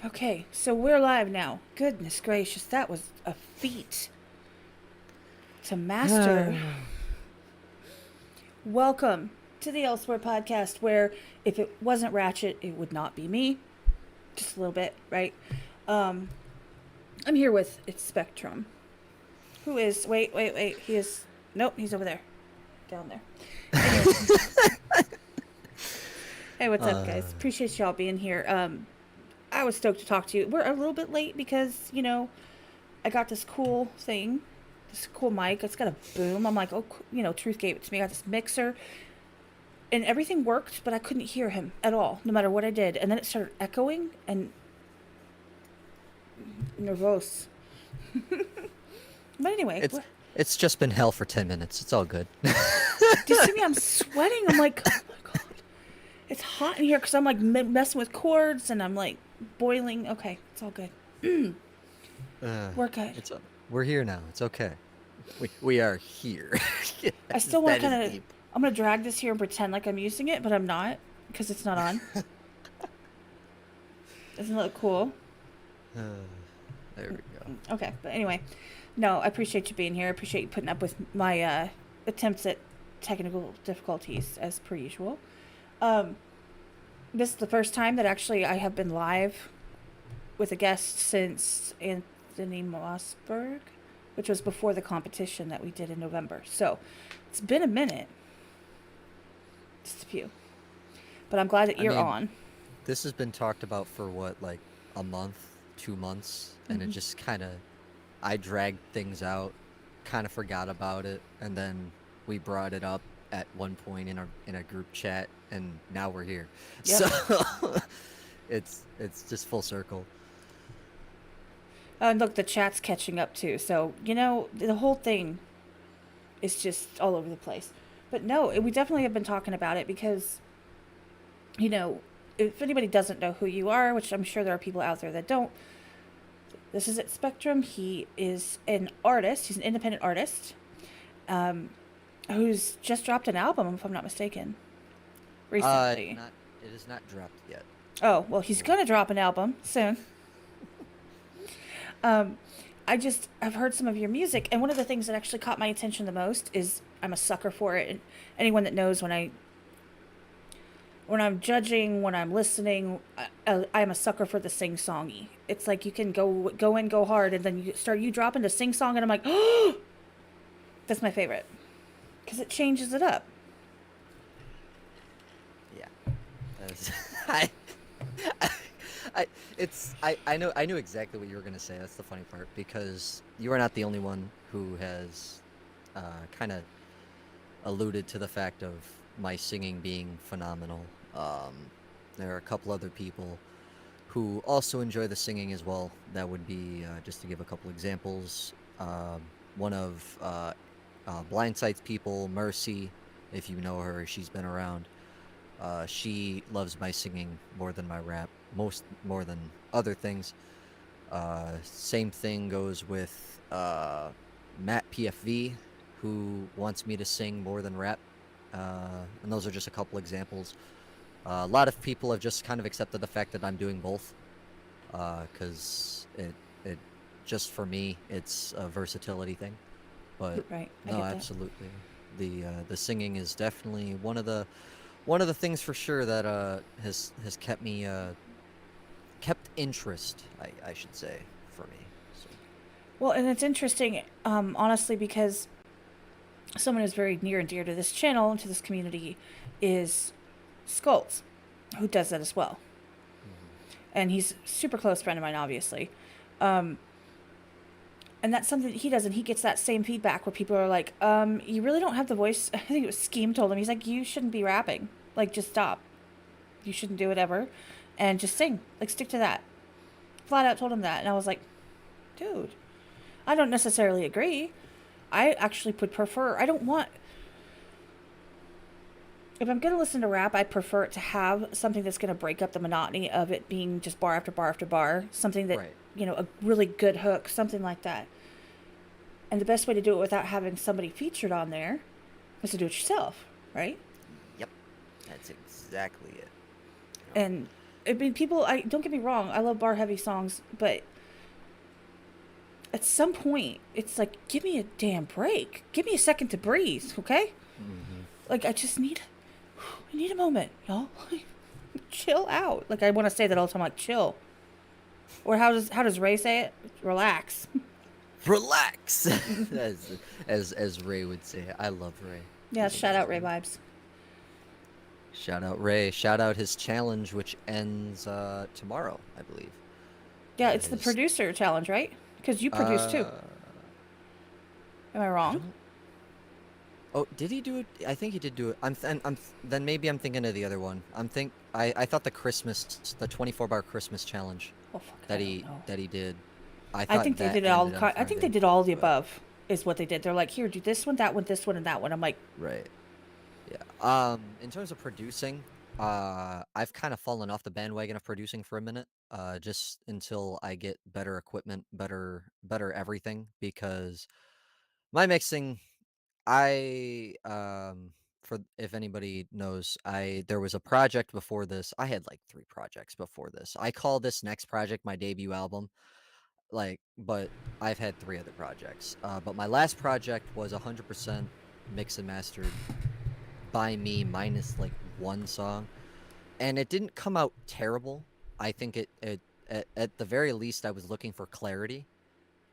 Okay, so we're live now. Goodness gracious, that was a feat to master. Welcome to the Elsewhere podcast, where if it wasn't Ratchet, it would not be me. Just a little bit, right? Um, I'm here with ItzSpectrum, who is. Wait. He is. Nope, he's over there. Down there. Anyway. Hey, what's up, guys? Uh, Appreciate y'all being here. I was stoked to talk to you. We're a little bit late because, I got this cool thing, this cool mic. It's got a boom. I'm like, oh, Truth gave it to me. I got this mixer, and everything worked, but I couldn't hear him at all, no matter what I did. And then it started echoing and nervous. But anyway, it's it's just been hell for 10 minutes. It's all good. do you see me? I'm sweating. I'm like, oh my god, it's hot in here because I'm like messing with cords and I'm like boiling. Okay, it's all good. Uh, We're good. we're here now. It's okay. We are here. I still want That to is kind of. deep. I'm gonna drag this here and pretend like I'm using it, but I'm not because it's not on. Doesn't it look cool? Uh, there we go. Okay, but anyway, no, I appreciate you being here. I appreciate you putting up with my attempts at technical difficulties as per usual. Um, this is the first time that actually I have been live with a guest since Anthony Mossberg, which was before the competition that we did in November. So it's been a minute, just a few, but I'm glad that I you're mean, on. this has been talked about for what, like a month, 2 months, and it Hmm. just kind of I dragged things out, kind of forgot about it, and then we brought it up at one point in a group chat, and now we're here. So Yep. it's just full circle. And look, the chat's catching up too. So the whole thing is just all over the place. But no, we definitely have been talking about it because you know, if anybody doesn't know who you are, which I'm sure there are people out there that don't, this is at Spectrum. He is an artist. He's an independent artist um, who's just dropped an album, if I'm not mistaken, recently. Not it is not dropped yet. Oh, well, he's Well, going to drop an album soon. Um, I've heard some of your music, and one of the things that actually caught my attention the most is I'm a sucker for it. And anyone that knows when I'm judging, when I'm listening, I'm a sucker for the sing songy. It's like you can go in, go hard, and then you drop into sing song, and I'm like, oh, that's my favorite because it changes it up. yeah. That's- I, I I knew exactly what you were gonna say. That's the funny part because you are not the only one who has kind of alluded to the fact of my singing being phenomenal. There are a couple other people who also enjoy the singing as well. That would be just to give a couple examples. One of Blindsight's people, Mercy, if you know her, she's been around. She loves my singing more than my rap, most more than other things. Same thing goes with Matt PFV, who wants me to sing more than rap. And those are just a couple examples. A lot of people have just kind of accepted the fact that I'm doing both, because it just for me it's a versatility thing. But Right, I no, get that. absolutely, the singing is definitely one of the things for sure that has kept me kept interest, I should say, for me. So Well, and it's interesting, honestly, because someone who's very near and dear to this channel and to this community is Skulls, who does that as well. mhm. And he's a super close friend of mine, obviously. Um, and that's something that he does, and he gets that same feedback where people are like, you really don't have the voice. I think it was Scheme told him, he's like, you shouldn't be rapping. Like, just stop. You shouldn't do it ever. And just sing. Like, stick to that. Flat out told him that. And I was like, dude, I don't necessarily agree. I actually would prefer, I don't want, if I'm going to listen to rap, I prefer it to have something that's going to break up the monotony of it being just bar after bar after bar. Something that, Right. a really good hook, something like that. And the best way to do it without having somebody featured on there is to do it yourself, right? Yep, that's exactly it. You know. And I mean, people. I don't get me wrong. I love bar heavy songs, but at some point, it's like, give me a damn break. Give me a second to breathe, okay? Hmm. Like, I need a moment, y'all. Chill out. Like, I want to say that all the time, like, chill. Or how does Ray say it? Relax. Relax, as Ray would say. I love Ray. Yeah, He's shout out Ray amazing. vibes. Shout out Ray. Shout out his challenge, which ends tomorrow, I believe. Yeah, it's the His producer challenge, right? Because you produce too. uh, Am I I wrong? don't. Oh, did he do it? I think he did do it. Then maybe I'm thinking of the other one. I thought the 24-bar Christmas challenge Oh fuck, I that don't he know. that he did. I I thought think they that did it all. ended on I think they Friday, did all the but above. Is what they did. They're like, here, do this one, and that one. I'm like, right. Yeah. In terms of producing, I've kind of fallen off the bandwagon of producing for a minute. Just until I get better equipment, better everything, because my mixing, I for if anybody knows, I there was a project before this. I had like 3 projects before this. I call this next project my debut album. But I've had 3 other projects. But my last project was 100% mixed and mastered by me minus like one song, and it didn't come out terrible. I think it at the very least I was looking for clarity,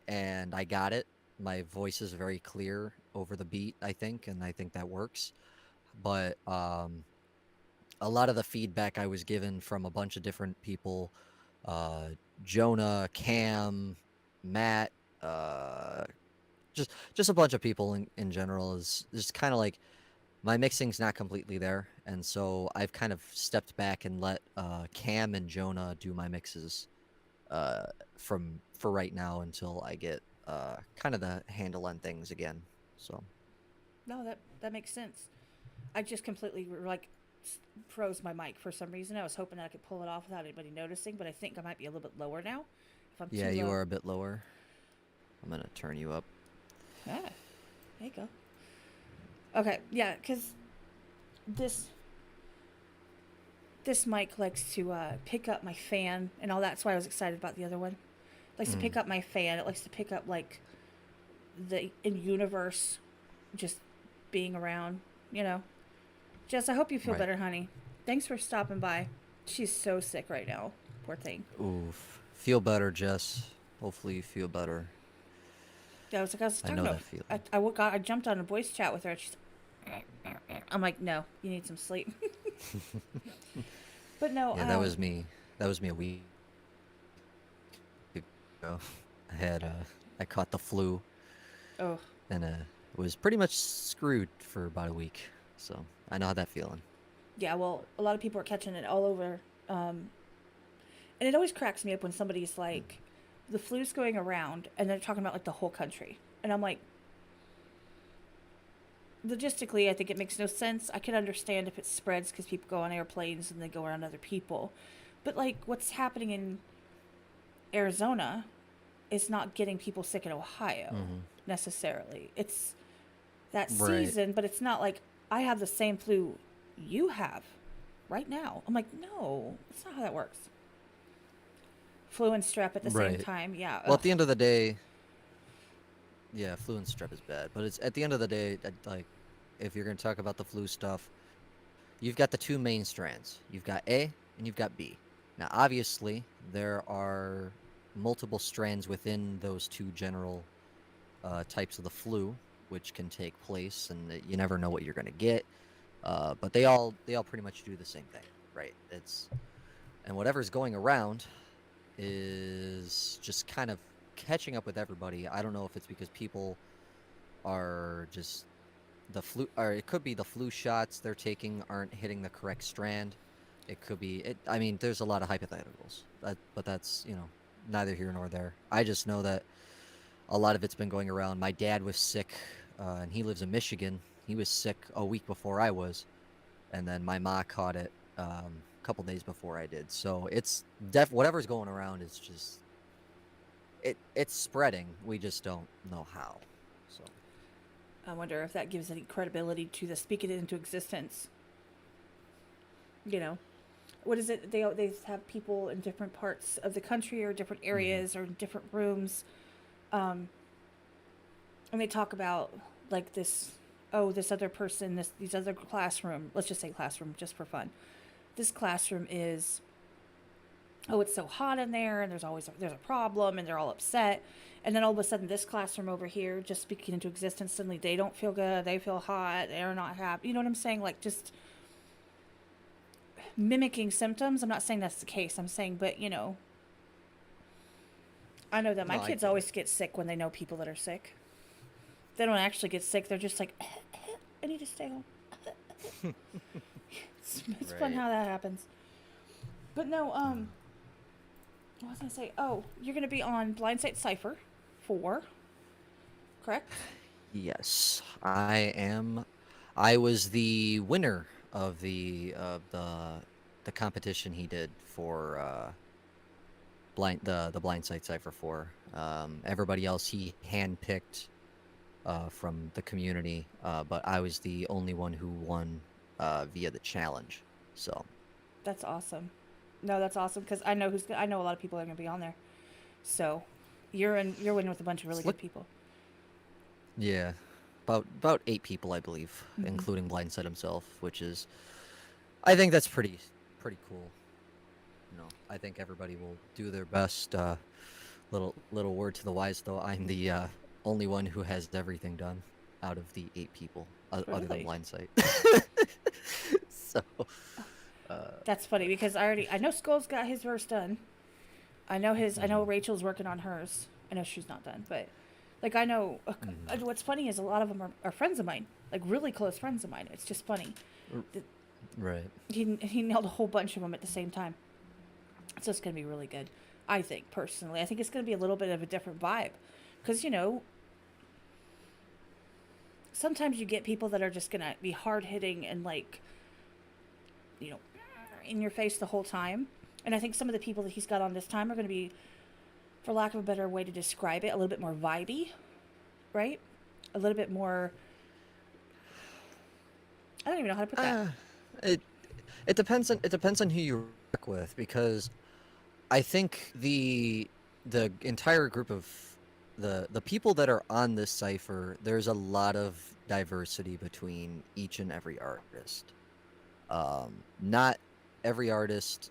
and I got it. My voice is very clear over the beat, I think, and I think that works. But a lot of the feedback I was given from a bunch of different people, uh, Jonah, Cam, Matt, uh, just a bunch of people in general, is just kind of like my mixing's not completely there, and so I've kind of stepped back and let Cam and Jonah do my mixes uh, for right now until I get kind of the handle on things again. So no, that makes sense. I just completely like froze my mic for some reason. I was hoping that I could pull it off without anybody noticing, but I think I might be a little bit lower now. If I'm yeah, too you low, are a bit lower. I'm gonna turn you up. ah, there you go. Okay, yeah, because this this mic likes to pick up my fan and all. That's why I was excited about the other one. It likes to Mm, pick up my fan. It likes to pick up like the in universe, just being around. You know, Jess. I hope you feel right. better, honey. Thanks for stopping by. She's so sick right now. Poor thing. Oof. Feel better, Jess. Hopefully you feel better. Yeah, I was I talking know to. that feeling. I jumped on a voice chat with her. And she's. I'm like, no, you need some sleep. But no, Yeah, that was me. That was me a week ago. I had I caught the flu, oh, and was pretty much screwed for about a week. So I know how that feeling. yeah. Well, a lot of people are catching it all over. Um, and it always cracks me up when somebody's like, the flu's going around, and they're talking about like the whole country, and I'm like, logistically, I think it makes no sense. I can understand if it spreads because people go on airplanes and they go around other people, but like what's happening in Arizona is not getting people sick in Ohio Hmm. necessarily. It's that Right. season, but it's not like I have the same flu you have right now. I'm like, no, that's not how that works. Flu and strep at the same Right. time. Yeah. Well, Ugh. at the end of the day, yeah, flu and strep is bad, but it's at the end of the day, like, if you're gonna talk about the flu stuff, you've got the 2 main strands. You've got A and you've got B. Now, obviously, there are multiple strands within those 2 general types of the flu, which can take place, and you never know what you're gonna get. But they all pretty much do the same thing, right? It's and whatever's going around is just kind of catching up with everybody. I don't know if it's because people are just the flu, or it could be the flu shots they're taking aren't hitting the correct strand. It could be it. I mean, there's a lot of hypotheticals, but that's neither here nor there. I just know that a lot of it's been going around. My dad was sick, and he lives in Michigan. He was sick a week before I was, and then my ma caught it a couple days before I did. So it's whatever's going around is just it's spreading. We just don't know how. So I wonder if that gives any credibility to the speak it into existence. You know, what is it? They have people in different parts of the country or different Hmm. areas or different rooms, um, and they talk about like this. Oh, this other person, these other classroom. Let's just say classroom, just for fun. This classroom is, oh, it's so hot in there, and there's a problem, and they're all upset. And then all of a sudden, this classroom over here just speaking into existence. Suddenly, they don't feel good. They feel hot. They're not happy. You know what I'm saying? Like just mimicking symptoms. I'm not saying that's the case. I'm saying, but I know that my No, I kids get it. always get sick when they know people that are sick. They don't actually get sick. They're just like, I need to stay home. It's fun Right. how that happens. But no, what was I gonna say? Oh, you're gonna be on Blindsight Cipher 4, correct? Yes, I am. I was the winner of the competition he did for the Blind Sight Cipher 4. Everybody else he handpicked from the community, but I was the only one who won via the challenge. So, That's awesome. No, that's awesome because I know a lot of people are gonna be on there. So, you're winning with a bunch of really it's good look people. yeah, about 8 people, I believe, Mm-hmm. including Blindsight himself, which is I think that's pretty cool. I think everybody will do their best. Little word to the wise, though. I'm the only one who has everything done out of the 8 people, other than Really? Blindsight. So, That's funny but because I know Skull's got his verse done. I know mhm, Rachel's working on hers. I know she's not done, but like I know mhm. what's funny is a lot of them are friends of mine, like really close friends of mine. It's just funny. R- Right. He nailed a whole bunch of them at the same time. So it's gonna be really good. I think personally, I think it's gonna be a little bit of a different vibe, because sometimes you get people that are just gonna be hard hitting and like you know in your face the whole time. And I think some of the people that he's got on this time are going to be, for lack of a better way to describe it, a little bit more vibey, right? A little bit more. I don't even know how to put that. Uh, it it depends on who you work with because I think the entire group of the people that are on this cipher, there's a lot of diversity between each and every artist. Not every artist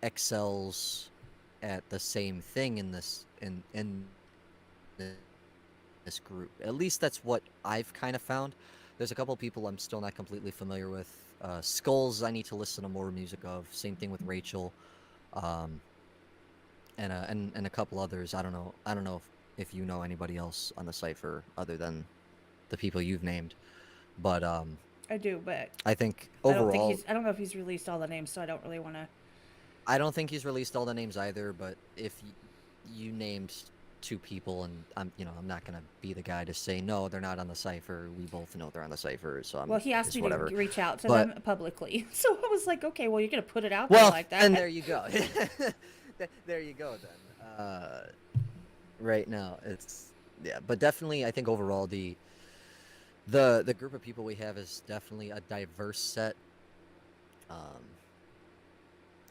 excels at the same thing in this group. At least that's what I've kind of found. There's a couple people I'm still not completely familiar with. Skulls, I need to listen to more music of. Same thing with Rachel, um, and a couple others. I don't know. I don't know if you know anybody else on the cipher other than the people you've named. But I do, but I think I don't think overall, he's. I don't know if he's released all the names, so I don't really want to. I don't think he's released all the names either. But if you named 2 people, and I'm not gonna be the guy to say no, they're not on the cipher. We both know they're on the cipher, so Well, I'm he asked it's me whatever. to reach out to But them publicly, so I was like, okay, well, you're gonna put it out there well, like then that. there you go. There you go then. Right now it's yeah, but definitely I think overall the group of people we have is definitely a diverse set. Um,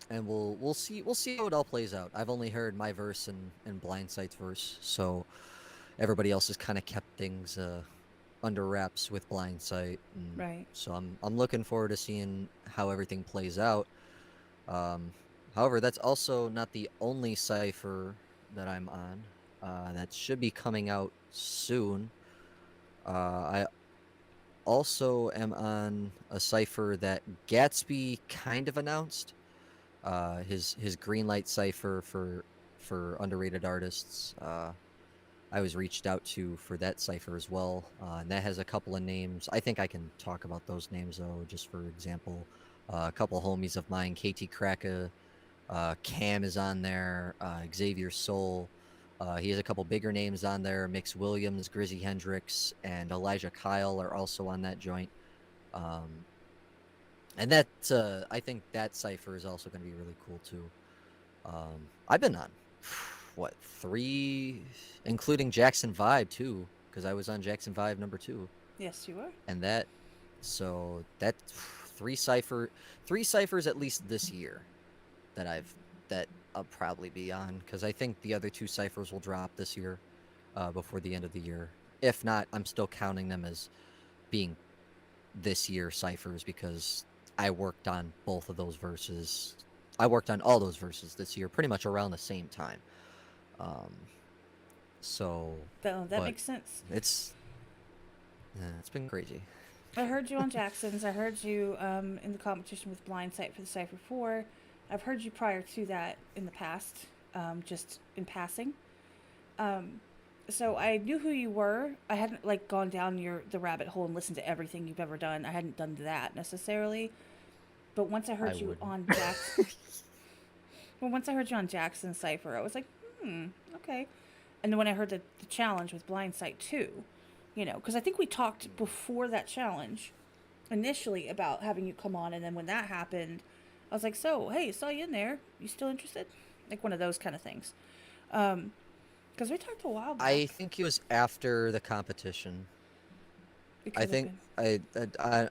and we'll see how it all plays out. I've only heard my verse and Blindsight's verse, so everybody else has kind of kept things under wraps with Blindsight, and Right. so I'm looking forward to seeing how everything plays out. Um, However, that's also not the only cipher that I'm on. That should be coming out soon. I also am on a cipher that Gatsby kind of announced. His Greenlight cipher for underrated artists. I was reached out to for that cipher as well, and that has a couple of names. I think I can talk about those names though. Just for example, a couple homies of mine, KT Cam is on there, Xavier Soul. He has a couple bigger names on there. Mix Williams, Grizzy Hendrix, and Elijah Kyle are also on that joint. Um, and I think that cipher is also going to be really cool too. I've been on what 3, including Jackson Vibe too, because I was on Jackson Vibe number 2, Yes, you are. and that so that three ciphers at least this year. that I'll probably be on, because I think the other two ciphers will drop this year, before the end of the year. If not, I'm still counting them as being this year ciphers, because I worked on both of those verses. I worked on all those verses this year, pretty much around the same time. Um, so, That but makes sense. it's been crazy. I heard you on Jackson's. I heard you in the competition with Blindsight for the Cypher 4. I've heard you prior to that in the past, just in passing. So I knew who you were. I hadn't like gone down the rabbit hole and listened to everything you've ever done. I hadn't done that necessarily. But once I heard I you wouldn't. on Jackson, well, once I heard you on Jackson's Cypher, I was like, okay. And then when I heard the challenge with Blindsight too, because I think we talked before that challenge initially about having you come on, and then when that happened, I was like, so hey, saw you in there. You still interested? Like one of those kind of things. Because we talked a while back. I think it was after the competition. It I could have think been. I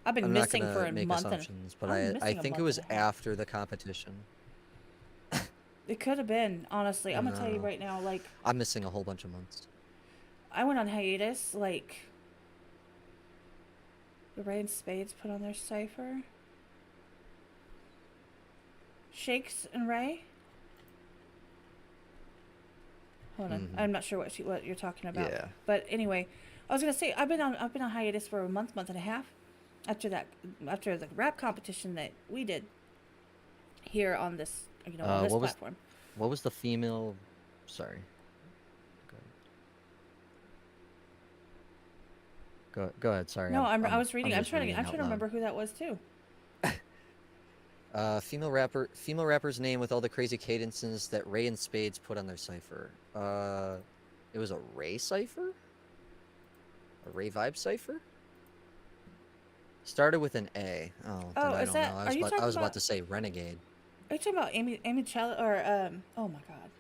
I've been I'm not missing for gonna a make month and assumptions, but I'm I missing a think it month was and a half. after the competition. It could have been, honestly. I'm gonna tell you No, right now, like I'm missing a whole bunch of months. I went on hiatus, like the Ray and Spades put on their cipher. Shakes and Ray. Hold on, Hmm. I'm not sure what you're talking about. Yeah. But anyway, I was gonna say I've been on hiatus for a month and a half after the rap competition that we did here on this on this What was platform. the female? Sorry. Go ahead. Sorry, No, I I'm was reading. I'm just I'm reading trying out to loud. remember who that was too. Female rapper's name with all the crazy cadences that Ray and Spades put on their cipher. It was a Ray cipher? A Ray vibe cipher? Started with an A. Oh, then Oh, I is don't know. that? Are you I talking was about about? to say Renegade. Are you talking about Amy Chell or Oh my God,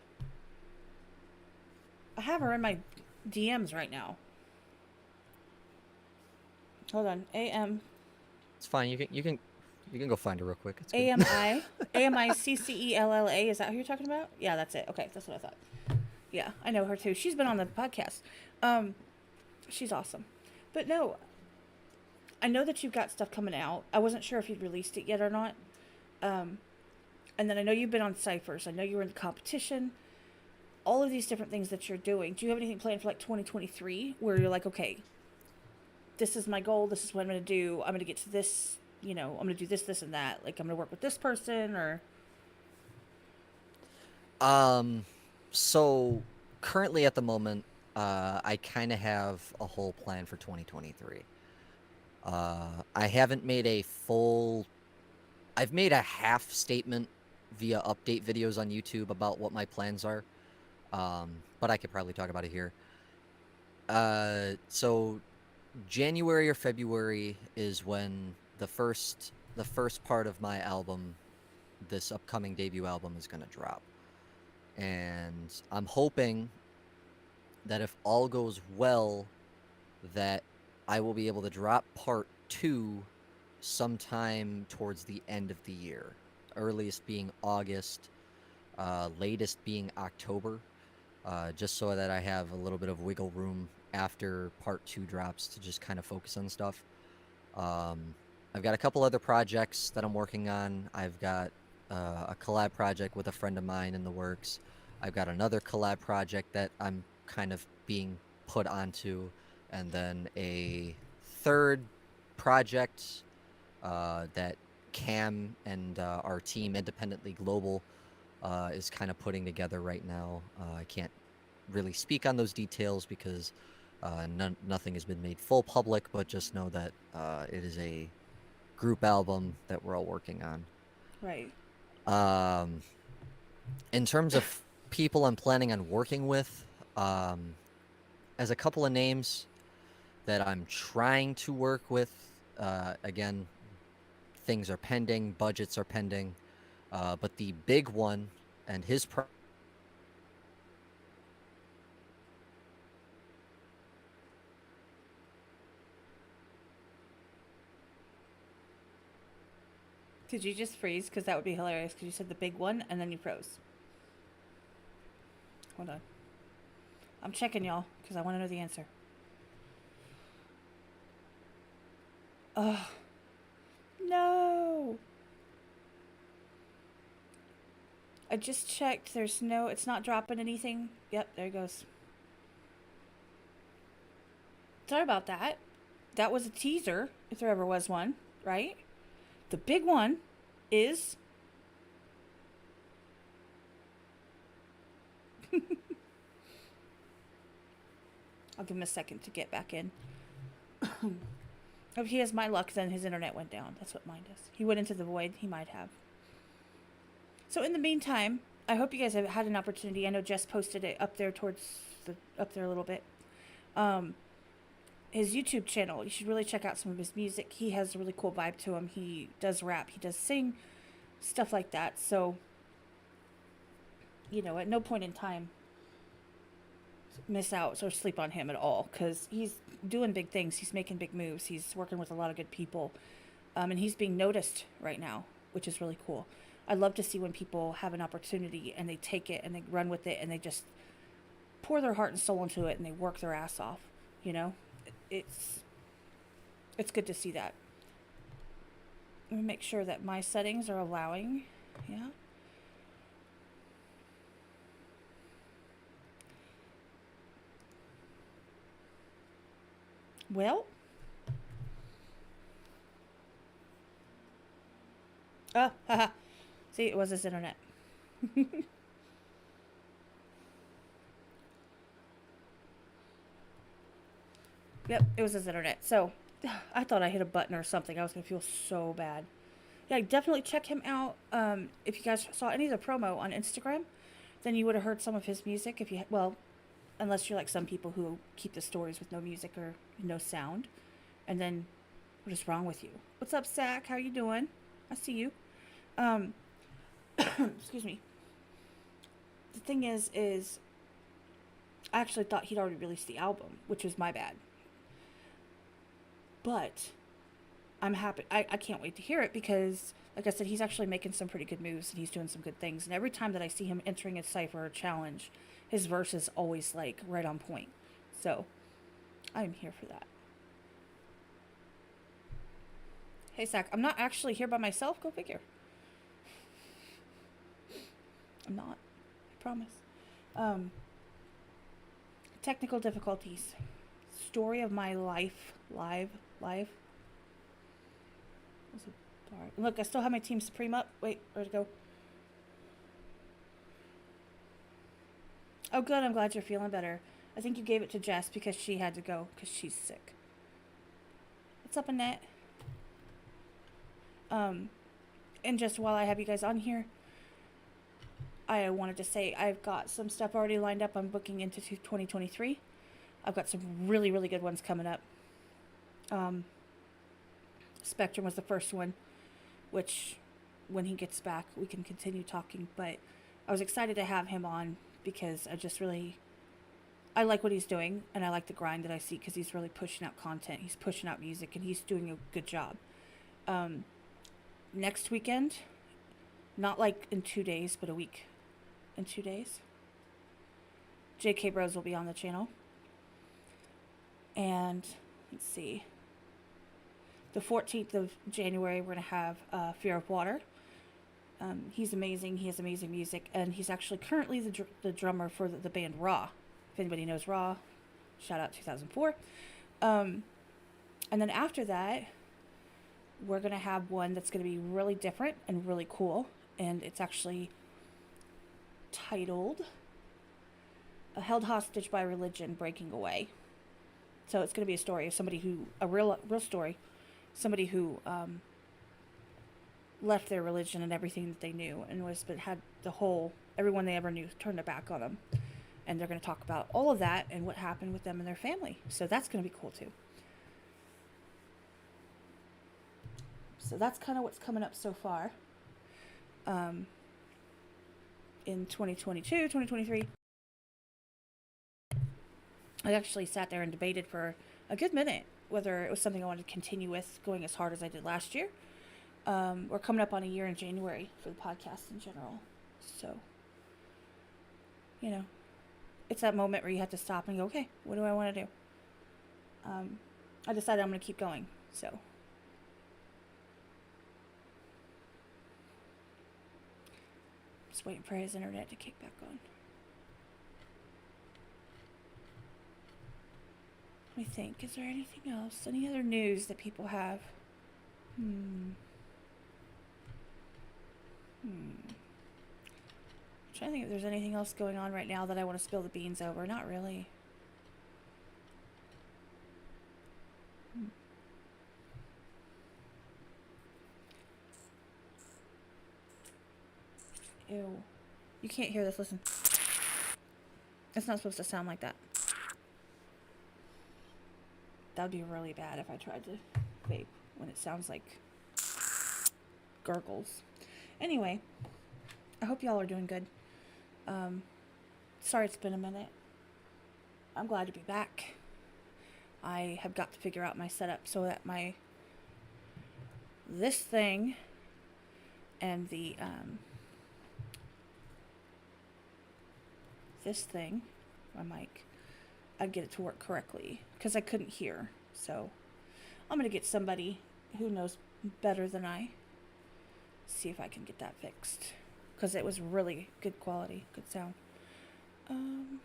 I have her in my DMs right now. Hold on. It's fine. You can go find her real quick. It's good. AMICCELLA. Is that who you're talking about? Yeah, that's it. Okay, that's what I thought. Yeah, I know her too. She's been on the podcast. Um, she's awesome. But no, I know that you've got stuff coming out. I wasn't sure if you'd released it yet or not. Um, and then I know you've been on ciphers. I know you were in the competition. All of these different things that you're doing. Do you have anything planned for like 2023 where you're like, okay, this is my goal. This is what I'm going to do. I'm going to get to this. I'm going to do this, this, and that. Like I'm going to work with this person or. So currently at the moment, I kind of have a whole plan for 2023. I haven't made a full. I've made a half statement via update videos on YouTube about what my plans are. But I could probably talk about it here. So January or February is when the first part of my album, this upcoming debut album, is gonna drop. And I'm hoping that if all goes well, that I will be able to drop part 2 sometime towards the end of the year. Earliest being August, latest being October, just so that I have a little bit of wiggle room after part 2 drops to just kind of focus on stuff. I've got a couple other projects that I'm working on. I've got a collab project with a friend of mine in the works. I've got another collab project that I'm kind of being put onto, and then a third project that Cam and our team, Independently Global, is kind of putting together right now. I can't really speak on those details because nothing has been made full public, but just know that it is a group album that we're all working on. Right. In terms of people I'm planning on working with, as a couple of names that I'm trying to work with, again, things are pending, budgets are pending, but the big one and his Did you just freeze? Because that would be hilarious. Because you said the big one and then you froze. Hold on. I'm checking, y'all, because I want to know the answer. Oh, no. I just checked. There's no, it's not dropping anything. Yep, there it goes. Sorry about that. That was a teaser, if there ever was one, right? The big one is. I'll give him a second to get back in. If he has my luck, then his internet went down. That's what mine does. He went into the void. He might have. So in the meantime, I hope you guys have had an opportunity. I know Jess posted it up there up there a little bit. His YouTube channel. You should really check out some of his music. He has a really cool vibe to him. He does rap. He does sing, stuff like that. So, you know, at no point in time miss out or sleep on him at all, because he's doing big things. He's making big moves. He's working with a lot of good people, and he's being noticed right now, which is really cool. I love to see when people have an opportunity and they take it and they run with it and they just pour their heart and soul into it and they work their ass off. You know, it's good to see that. Let me make sure that my settings are allowing. Yeah. Well, haha. See, it was his internet. Yep, it was his internet. So, I thought I hit a button or something. I was going to feel so bad. Yeah, definitely check him out. If you guys saw any of the promo on Instagram, then you would have heard some of his music. If you, well, unless you're like some people who keep the stories with no music or no sound. And then, what is wrong with you? What's up, Zach? How you doing? I see you. Excuse me. The thing is I actually thought he'd already released the album, which was my bad. But I'm happy. I can't wait to hear it because, like I said, he's actually making some pretty good moves and he's doing some good things. And every time that I see him entering a cypher or challenge, his verse is always like right on point. So I'm here for that. Hey, Zach, I'm not actually here by myself. Go figure. I'm not. I promise. Technical difficulties. Story of my life. Live. Look, I still have my Team Supreme up. Wait, where'd it go? Oh, good. I'm glad you're feeling better. I think you gave it to Jess because she had to go because she's sick. What's up, Annette? And just while I have you guys on here, I wanted to say I've got some stuff already lined up. I'm booking into 2023. I've got some really, really good ones coming up. Spectrum was the first one, which when he gets back, we can continue talking. But I was excited to have him on because I like what he's doing and I like the grind that I see because he's really pushing out content. He's pushing out music and he's doing a good job. Next weekend, not like in 2 days, but a week in 2 days, JK Bros will be on the channel. And let's see, the 14th of January, we're going to have Fear of Water. He's amazing. He has amazing music. And he's actually currently the drummer for the band Raw. If anybody knows Raw, shout out 2004. And then after that, we're going to have one that's going to be really different and really cool. And it's actually titled Held Hostage by Religion, Breaking Away. So it's going to be a story of somebody who, a real story, somebody who left their religion and everything that they knew and had everyone they ever knew turned their back on them. And they're going to talk about all of that and what happened with them and their family. So that's going to be cool too. So that's kind of what's coming up so far. In 2022, 2023. I actually sat there and debated for a good minute whether it was something I wanted to continue with going as hard as I did last year, We're coming up on a year in January for the podcast in general. So, you know, it's that moment where you have to stop and go, okay, what do I want to do? I decided I'm going to keep going. So, just waiting for his internet to kick back on. Let me think. Is there anything else? Any other news that people have? I'm trying to think if there's anything else going on right now that I want to spill the beans over. Not really. Ew. You can't hear this. Listen. It's not supposed to sound like that. That would be really bad if I tried to vape when it sounds like gurgles. Anyway, I hope y'all are doing good. Sorry it's been a minute. I'm glad to be back. I have got to figure out my setup so that this thing and the this thing, my mic, I'd get it to work correctly because I couldn't hear. So I'm gonna get somebody who knows better than I. See if I can get that fixed because it was really good quality, good sound. I'm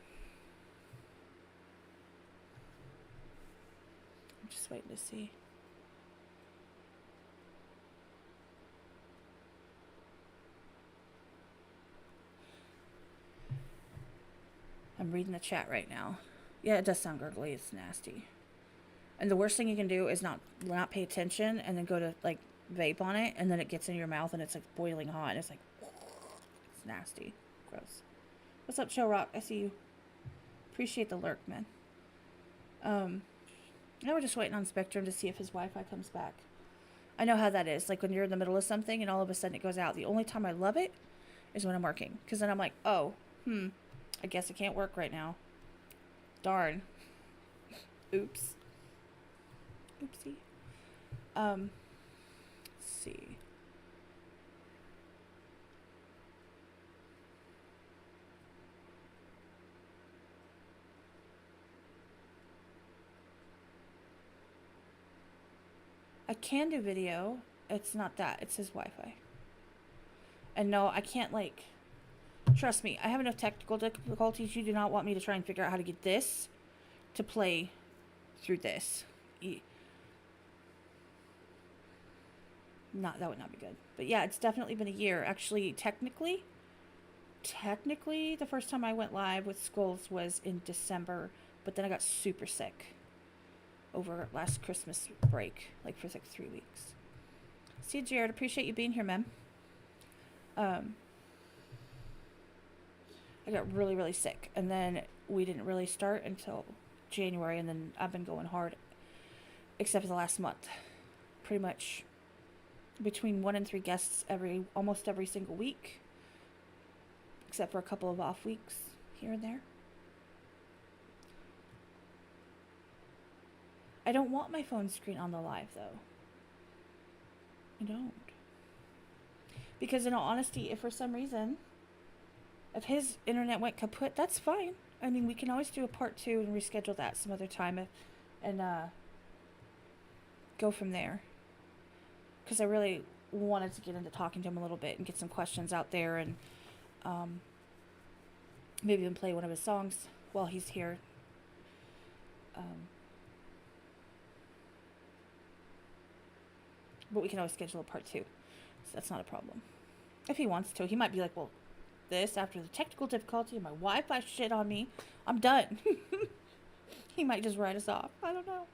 just waiting to see. I'm reading the chat right now. Yeah, it does sound gurgly. It's nasty. And the worst thing you can do is not pay attention and then go to like vape on it and then it gets in your mouth and it's like boiling hot and it's like it's nasty. Gross. What's up, Show Rock? I see you. Appreciate the lurk, man. Now we're just waiting on Spectrum to see if his Wi-Fi comes back. I know how that is. Like when you're in the middle of something and all of a sudden it goes out. The only time I love it is when I'm working. Because then I'm like, oh, I guess it can't work right now. Darn. Oops. Oopsie. Let's see. I can do video. It's not that. It's his Wi-Fi. And no, I can't like... Trust me, I have enough technical difficulties. You do not want me to try and figure out how to get this to play through this. That would not be good. But yeah, it's definitely been a year. Actually, technically, the first time I went live with Skulls was in December, but then I got super sick over last Christmas break, like for like 3 weeks. See you, Jared. Appreciate you being here, man. I got really, really sick, and then we didn't really start until January, and then I've been going hard, except for the last month. Pretty much between 1 and 3 guests almost every single week, except for a couple of off weeks here and there. I don't want my phone screen on the live, though. I don't. Because in all honesty, if for some reason... if his internet went kaput, that's fine. I mean, we can always do a part 2 and reschedule that some other time and go from there. Because I really wanted to get into talking to him a little bit and get some questions out there and maybe even play one of his songs while he's here. But we can always schedule a part 2. So that's not a problem. If he wants to. He might be like, well... this after the technical difficulty and my Wi-Fi shit on me, I'm done. He might just write us off. I don't know.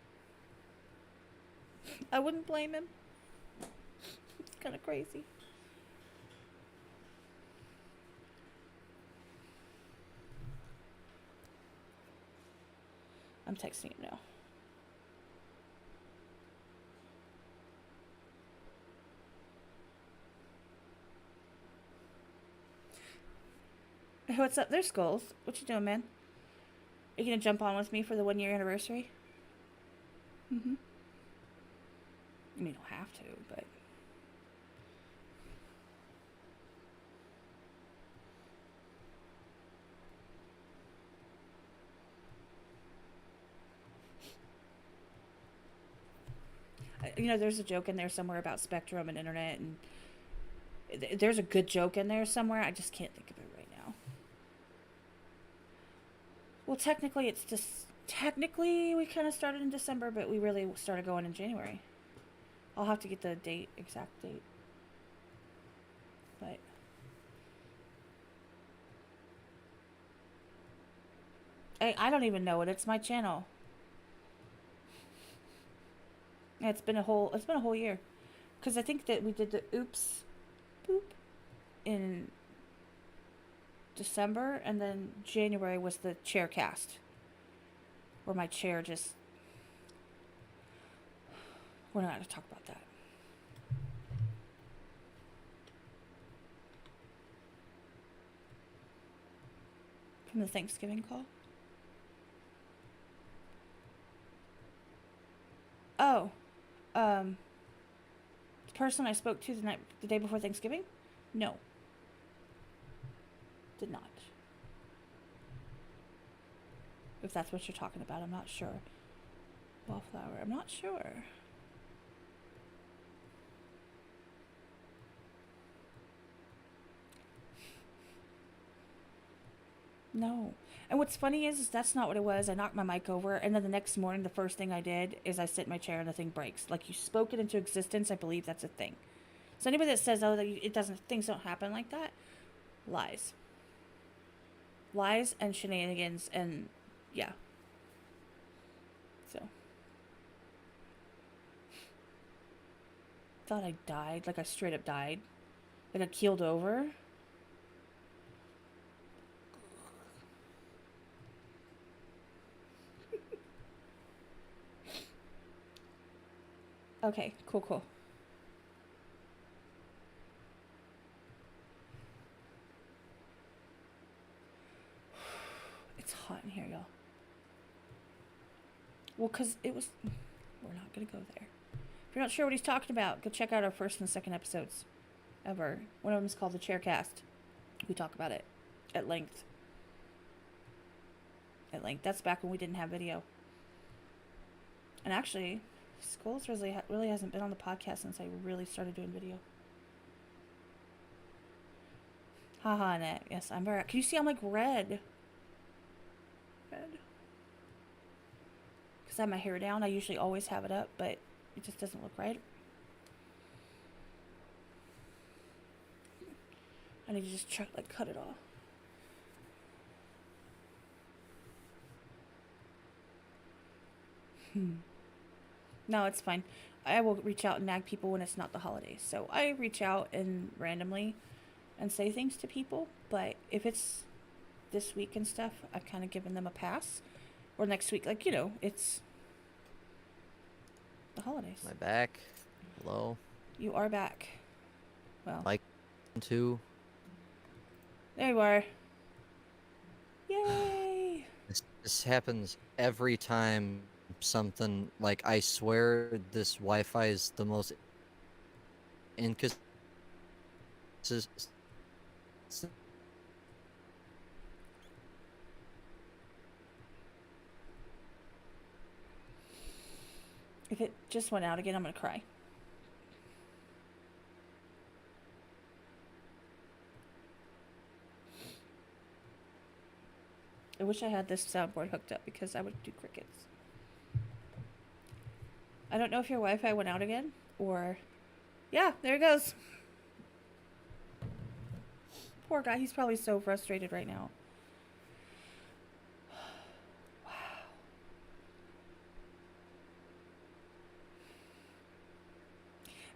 I wouldn't blame him. It's kind of crazy. I'm texting him now. Hey, what's up there, Skulls? What you doing, man? Are you gonna jump on with me for the 1-year anniversary? I mean, you don't have to, but... You know, there's a joke in there somewhere about Spectrum and internet, and there's a good joke in there somewhere. I just can't think of it right now. Well, technically, it's just technically we kind of started in December, but we really started going in January. I'll have to get the exact date. But I don't even know it. It's my channel. Yeah, it's been a whole year, because I think that we did the oops, boop, in December, and then January was the chair cast, where my chair just. We're not going to talk about that. From the Thanksgiving call. Oh, the person I spoke to the day before Thanksgiving? No. Did not. If that's what you're talking about, I'm not sure. Wallflower, I'm not sure. No. And what's funny is that's not what it was. I knocked my mic over, and then the next morning, the first thing I did is I sit in my chair and the thing breaks. Like, you spoke it into existence. I believe that's a thing. So anybody that says, oh, that it doesn't, things don't happen like that, lies. Lies and shenanigans, and yeah. So. Thought I died. Like, I straight up died. Like, I keeled over. Okay, cool. It's hot in here, y'all. Well, because it was... We're not going to go there. If you're not sure what he's talking about, go check out our first and second episodes ever. One of them is called The Chaircast. We talk about it at length. That's back when we didn't have video. And actually, Skulls really hasn't been on the podcast since I really started doing video. Haha, Annette. Yes, I'm very... Can you see I'm like red? Red. Because I have my hair down. I usually always have it up, but it just doesn't look right. I need to just try to cut it off. No, it's fine. I will reach out and nag people when it's not the holidays. So I reach out and randomly and say things to people. But if it's this week and stuff, I've kind of given them a pass. Or next week, it's the holidays. Am I back? Hello? You are back. Well. Like, 2. There you are. Yay! This happens every time something, like, I swear this Wi-Fi is the most inconsistent. If it just went out again, I'm gonna cry. I wish I had this soundboard hooked up because I would do crickets. I don't know if your Wi-Fi went out again or... Yeah, there it goes. Poor guy, he's probably so frustrated right now. Wow.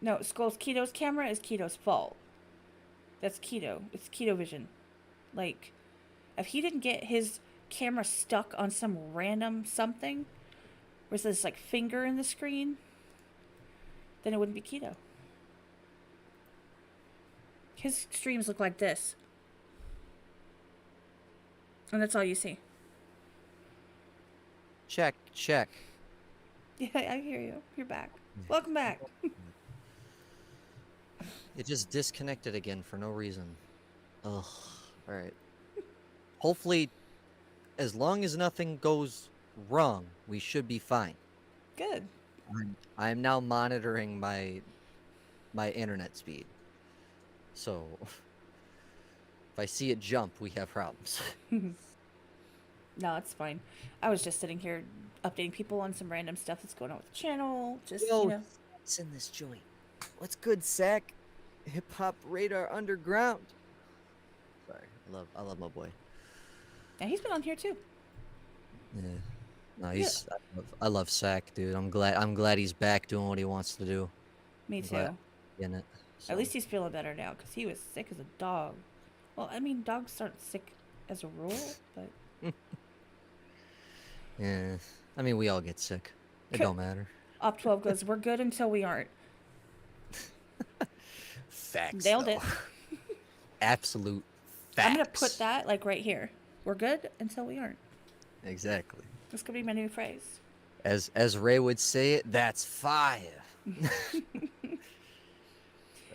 No, Skull's Keto's camera is Keto's fault. That's Keto. It's Keto Vision. Like, if he didn't get his camera stuck on some random something, where's this like finger in the screen, then it wouldn't be Keto. His streams look like this. And that's all you see. Check. Yeah, I hear you. You're back. Welcome back. It just disconnected again for no reason. Ugh. Alright. Hopefully, as long as nothing goes wrong, we should be fine. Good. I'm now monitoring my internet speed. So if I see it jump, we have problems. No, it's fine. I was just sitting here updating people on some random stuff that's going on with the channel. Just, Yo, Sack's in this joint. What's good, Sack? Hip Hop Radar Underground. Sorry, I love my boy. yeah, he's been on here too. Yeah. No, Yeah. I love Sack, dude. I'm glad he's back doing what he wants to do. Me I'm glad too. he's in it. At So least he's feeling better now because he was sick as a dog. Well, I mean, dogs aren't sick as a rule, but yeah. I mean, we all get sick. It don't matter. Op 12 goes, we're good until we aren't. Facts, Nailed though. it. Absolute facts. I'm going to put that like right here. We're good until we aren't. Exactly. That's going to be my new phrase. As Ray would say it, that's fire. And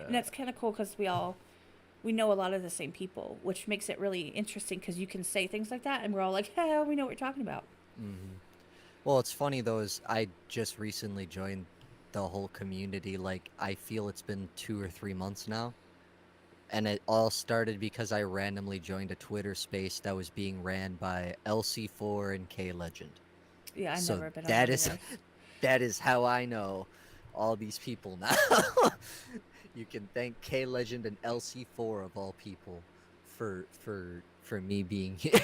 that's kind of cool because we know a lot of the same people, which makes it really interesting because you can say things like that and we're all like, hey, we know what you're talking about. Mm-hmm. Well, it's funny though, is I just recently joined the whole community. Like, I feel it's been 2 or 3 months now. And it all started because I randomly joined a Twitter space that was being ran by LC4 and K Legend. Yeah, I've So never been on that any is of those. that is how I know all these people now. You can thank K Legend and LC4 of all people for me being here.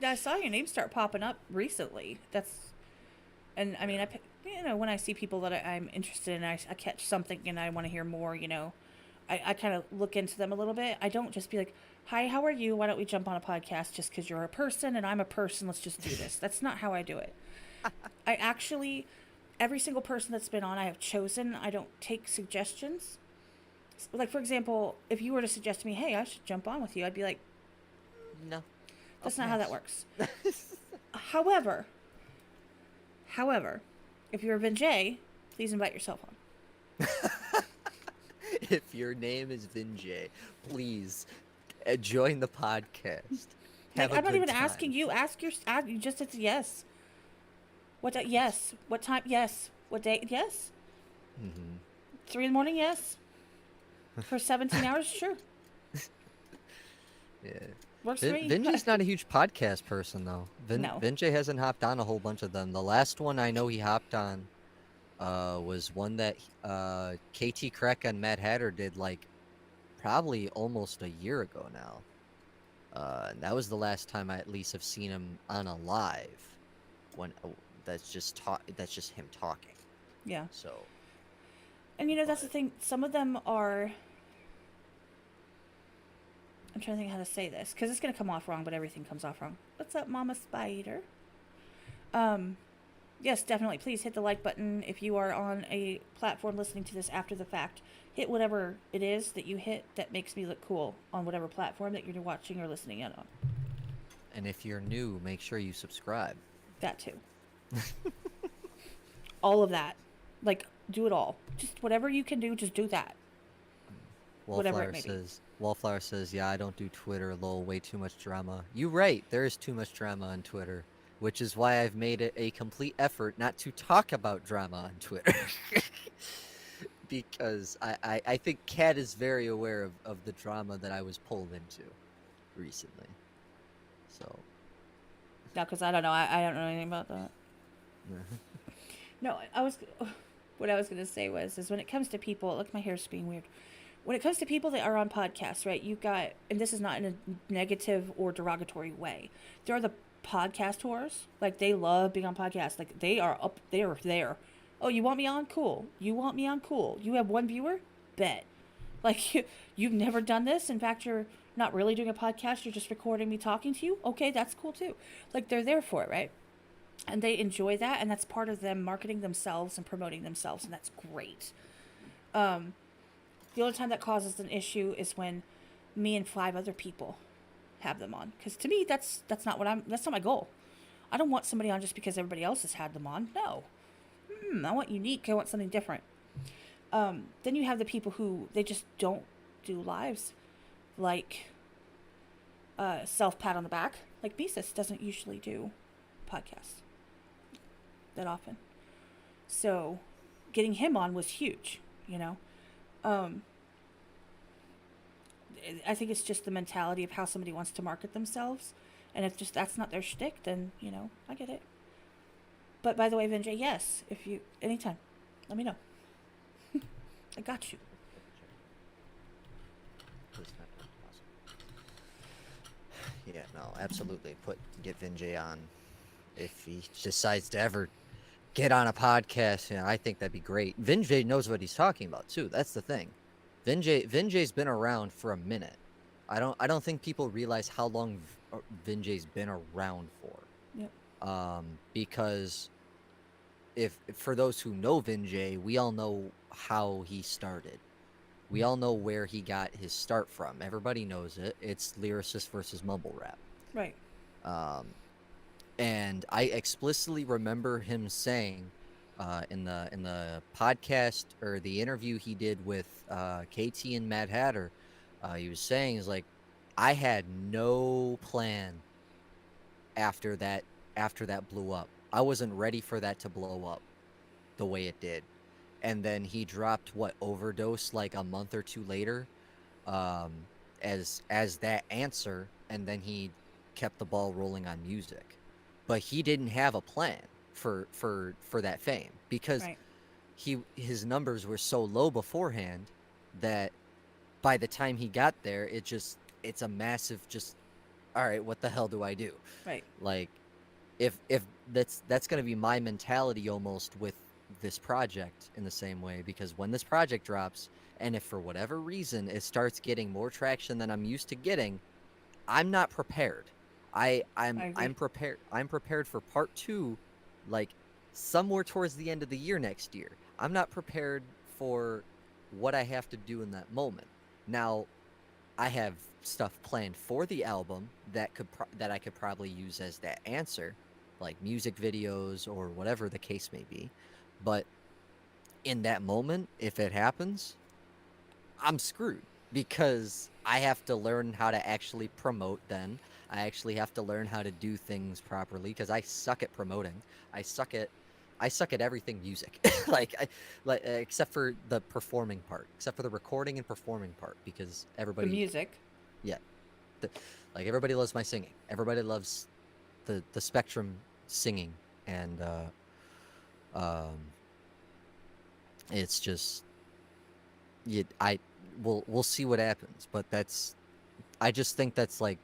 Yeah, I saw your name start popping up recently. And I mean, when I see people that I'm interested in, I catch something and I want to hear more, I kind of look into them a little bit. I don't just be like, hi, how are you? Why don't we jump on a podcast just because you're a person and I'm a person? Let's just do this. That's not how I do it. I actually, every single person that's been on, I have chosen. I don't take suggestions. Like, for example, if you were to suggest to me, hey, I should jump on with you, I'd be like, No. that's not how that works. However, if you're Vinjay, please invite yourself on. If your name is Vinjay, please join the podcast. Like, Have a I'm not good even time. asking you. You just it's yes. What day? Yes. What time? Yes. What day? Yes. Mm-hmm. 3 in the morning? Yes. For 17 hours? Sure. Yeah. Works for me. Vinjay's not a huge podcast person though. No. Vinjay hasn't hopped on a whole bunch of them. The last one I know he hopped on was one that KTxKaTxx and Mad Hatter did like probably almost a year ago now. And that was the last time I at least have seen him on a live. When that's just him talking. Yeah. So. And that's the thing. Some of them are. I'm trying to think how to say this because it's gonna come off wrong, but everything comes off wrong. What's up, Mama Spider? Yes, definitely. Please hit the like button if you are on a platform listening to this after the fact. Hit whatever it is that you hit that makes me look cool on whatever platform that you're watching or listening in on. And if you're new, make sure you subscribe. That too. All of that. Like, do it all. Just whatever you can do, just do that. Whatever it may be. Wallflower says, yeah, I don't do Twitter, lol, way too much drama. You right, there is too much drama on Twitter, which is why I've made it a complete effort not to talk about drama on Twitter. Because I think Kat is very aware of the drama that I was pulled into recently. So. No, because I don't know. I don't know anything about that. No, what I was going to say is when it comes to people, look, my hair's being weird. When it comes to people that are on podcasts, right, you've got, and this is not in a negative or derogatory way, there are the podcast whores. Like, they love being on podcasts. Like, they are up there. Oh, you want me on? Cool. You want me on? Cool. You have 1 viewer? Bet. Like, you've never done this. In fact, you're not really doing a podcast. You're just recording me talking to you. Okay, that's cool too. Like, they're there for it, right? And they enjoy that, and that's part of them marketing themselves and promoting themselves, and that's great. The only time that causes an issue is when me and 5 other people have them on. Because to me, that's not my goal. I don't want somebody on just because everybody else has had them on. No. I want unique. I want something different. Then you have the people who, they just don't do lives. Like, self pat on the back. Like, Mises doesn't usually do podcasts that often. So getting him on was huge, you know. Um, I think it's just the mentality of how somebody wants to market themselves, and if just that's not their shtick, then I get it. But by the way, Vinjay, yes, if you anytime, let me know. I got you. Check. Please not doing awesome. Yeah, no, absolutely. Get Vinjay on if he decides to ever get on a podcast. I think that'd be great. Vinjay knows what he's talking about too. That's the thing. Vinjay's been around for a minute. I don't think people realize how long Vinjay's been around for. Yep. Because if for those who know Vinjay, we all know how he started. We all know where he got his start from. Everybody knows it. It's lyricist versus mumble rap. Right. Um, and I explicitly remember him saying in the podcast or the interview he did with KT and Mad Hatter, he was saying is like, I had no plan after that blew up. I wasn't ready for that to blow up the way it did. And then he dropped what Overdose like a month or two later, um, as that answer, and then he kept the ball rolling on music. But he didn't have a plan for that fame because Right. his numbers were so low beforehand that by the time he got there, it's a massive just, all right, what the hell do I do? Right. Like, if that's gonna be my mentality almost with this project in the same way, because when this project drops, and if for whatever reason it starts getting more traction than I'm used to getting, I'm not prepared. I agree. I'm prepared. I'm prepared for part two, like somewhere towards the end of the year next year. I'm not prepared for what I have to do in that moment. Now, I have stuff planned for the album that I could probably use as that answer, like music videos or whatever the case may be. But in that moment, if it happens, I'm screwed because I have to learn how to actually promote then. I actually have to learn how to do things properly because I suck at promoting. I suck at I suck at everything music. Except for the performing part, except for the recording and performing part because The everybody, music. yeah, the, like everybody loves my singing. Everybody loves the Spectrum singing, and um it's just, I we'll see what happens, but I just think that's like,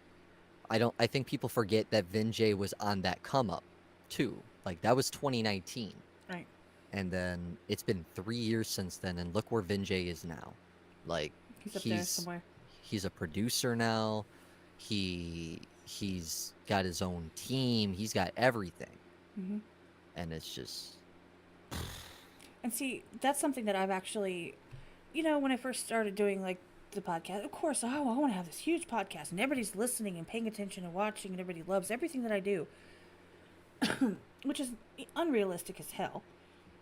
I think people forget that Vinjay was on that come up too. Like that was 2019, Right. and then it's been 3 years since then, and look where Vinjay is now. Like He's up there he's somewhere. he's a producer now. He's got his own team. He's got everything, Hmm. and it's just And see, that's something that I've actually, when I first started doing like the podcast, of course, oh, I want to have this huge podcast and everybody's listening and paying attention and watching and everybody loves everything that I do, which is unrealistic as hell.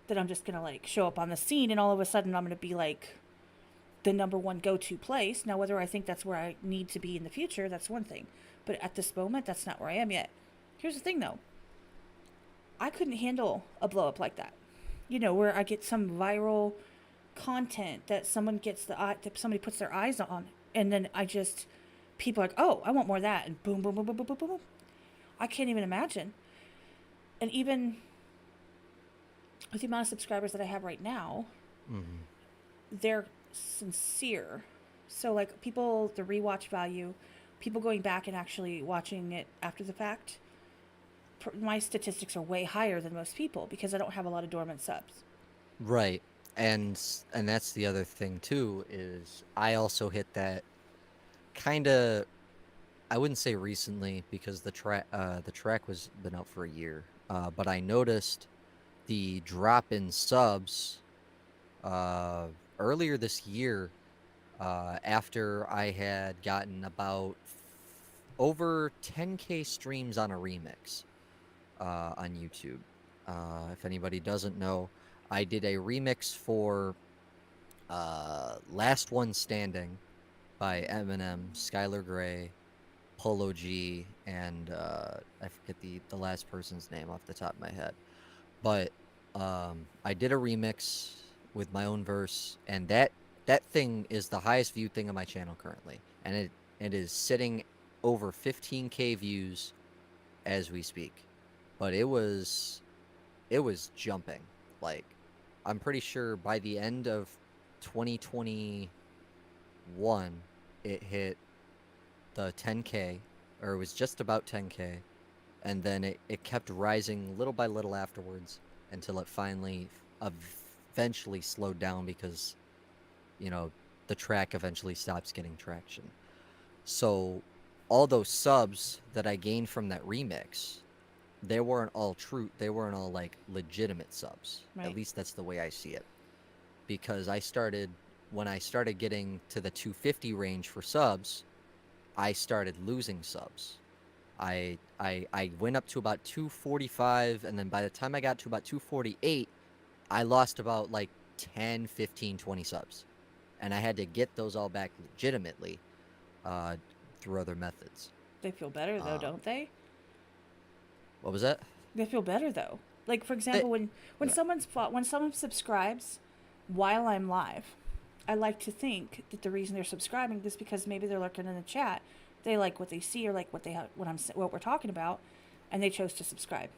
That I'm just gonna like show up on the scene and all of a sudden I'm gonna be like the number one go to place. Now, whether I think that's where I need to be in the future, that's one thing. But at this moment, that's not where I am yet. Here's the thing though, I couldn't handle a blow up like that. Where I get some viral content that that somebody puts their eyes on, and then people are like, oh, I want more of that, and boom, boom, boom, boom, boom, boom, boom. I can't even imagine. And even with the amount of subscribers that I have right now, mhm. they're sincere. So like people, the rewatch value, people going back and actually watching it after the fact, my statistics are way higher than most people because I don't have a lot of dormant subs. Right. And that's the other thing too, is I also hit that kind of, I wouldn't say recently because the track was been out for a year. But I noticed the drop in subs uh earlier this year, after I had gotten about over 10K streams on a remix on YouTube. If anybody doesn't know, I did a remix for Last One Standing by Eminem, Skylar Grey, Polo G, and I forget the last person's name off the top of my head. But I did a remix with my own verse, and that thing is the highest viewed thing on my channel currently, and it is sitting over 15K views as we speak. But it was jumping. Like, I'm pretty sure by the end of 2021, it hit the 10K, or it was just about 10K, and then it kept rising little by little afterwards until it finally eventually slowed down because, you know, the track eventually stops getting traction. So all those subs that I gained from that remix, they weren't all true. They weren't all like legitimate subs. At Right. least that's the way I see it. Because when I started getting to the 250 range for subs, I started losing subs. I went up to about 245, and then by the time I got to about 248, I lost about like 10, 15, 20 subs. And I had to get those all back legitimately uh, through other methods. They feel better though, Um, don't they? what was that? They feel better though. Like for It, example, when yeah. someone subscribes while I'm live, I like to think that the reason they're subscribing is because maybe they're lurking in the chat. They like what they see or like what we're talking about, and they chose to subscribe.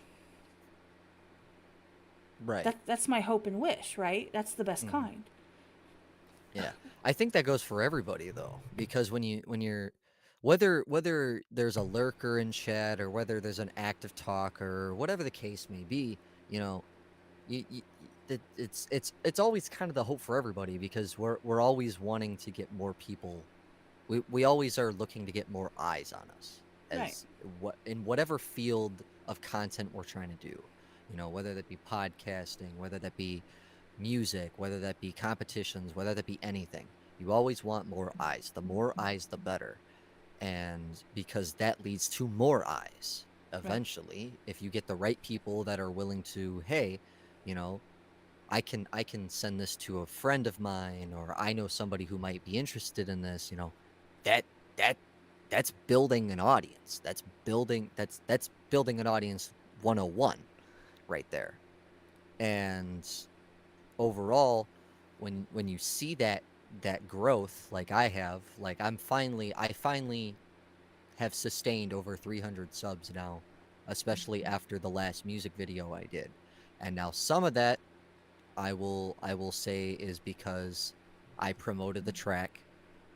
Right. That's my hope and wish, right? That's the best Hmm. kind. Yeah. I think that goes for everybody though, because when you're whether there's a lurker in chat or whether there's an active talk or whatever the case may be, you know, it's always kind of the hope for everybody because we're always wanting to get more people. We always are looking to get more eyes on us Right. as what in whatever field of content we're trying to do. You know, whether that be podcasting, whether that be music, whether that be competitions, whether that be anything. You always want more eyes. The more eyes, the better. And because that leads to more eyes Right. eventually, if you get the right people that are willing to, hey, you know, I can send this to a friend of mine, or I know somebody who might be interested in this, you know, that that that's building an audience. That's building an audience 101 right there. And overall, when you see that growth like I have, like I finally have sustained over 300 subs now, especially after the last music video I did. And now some of that I will say is because I promoted the track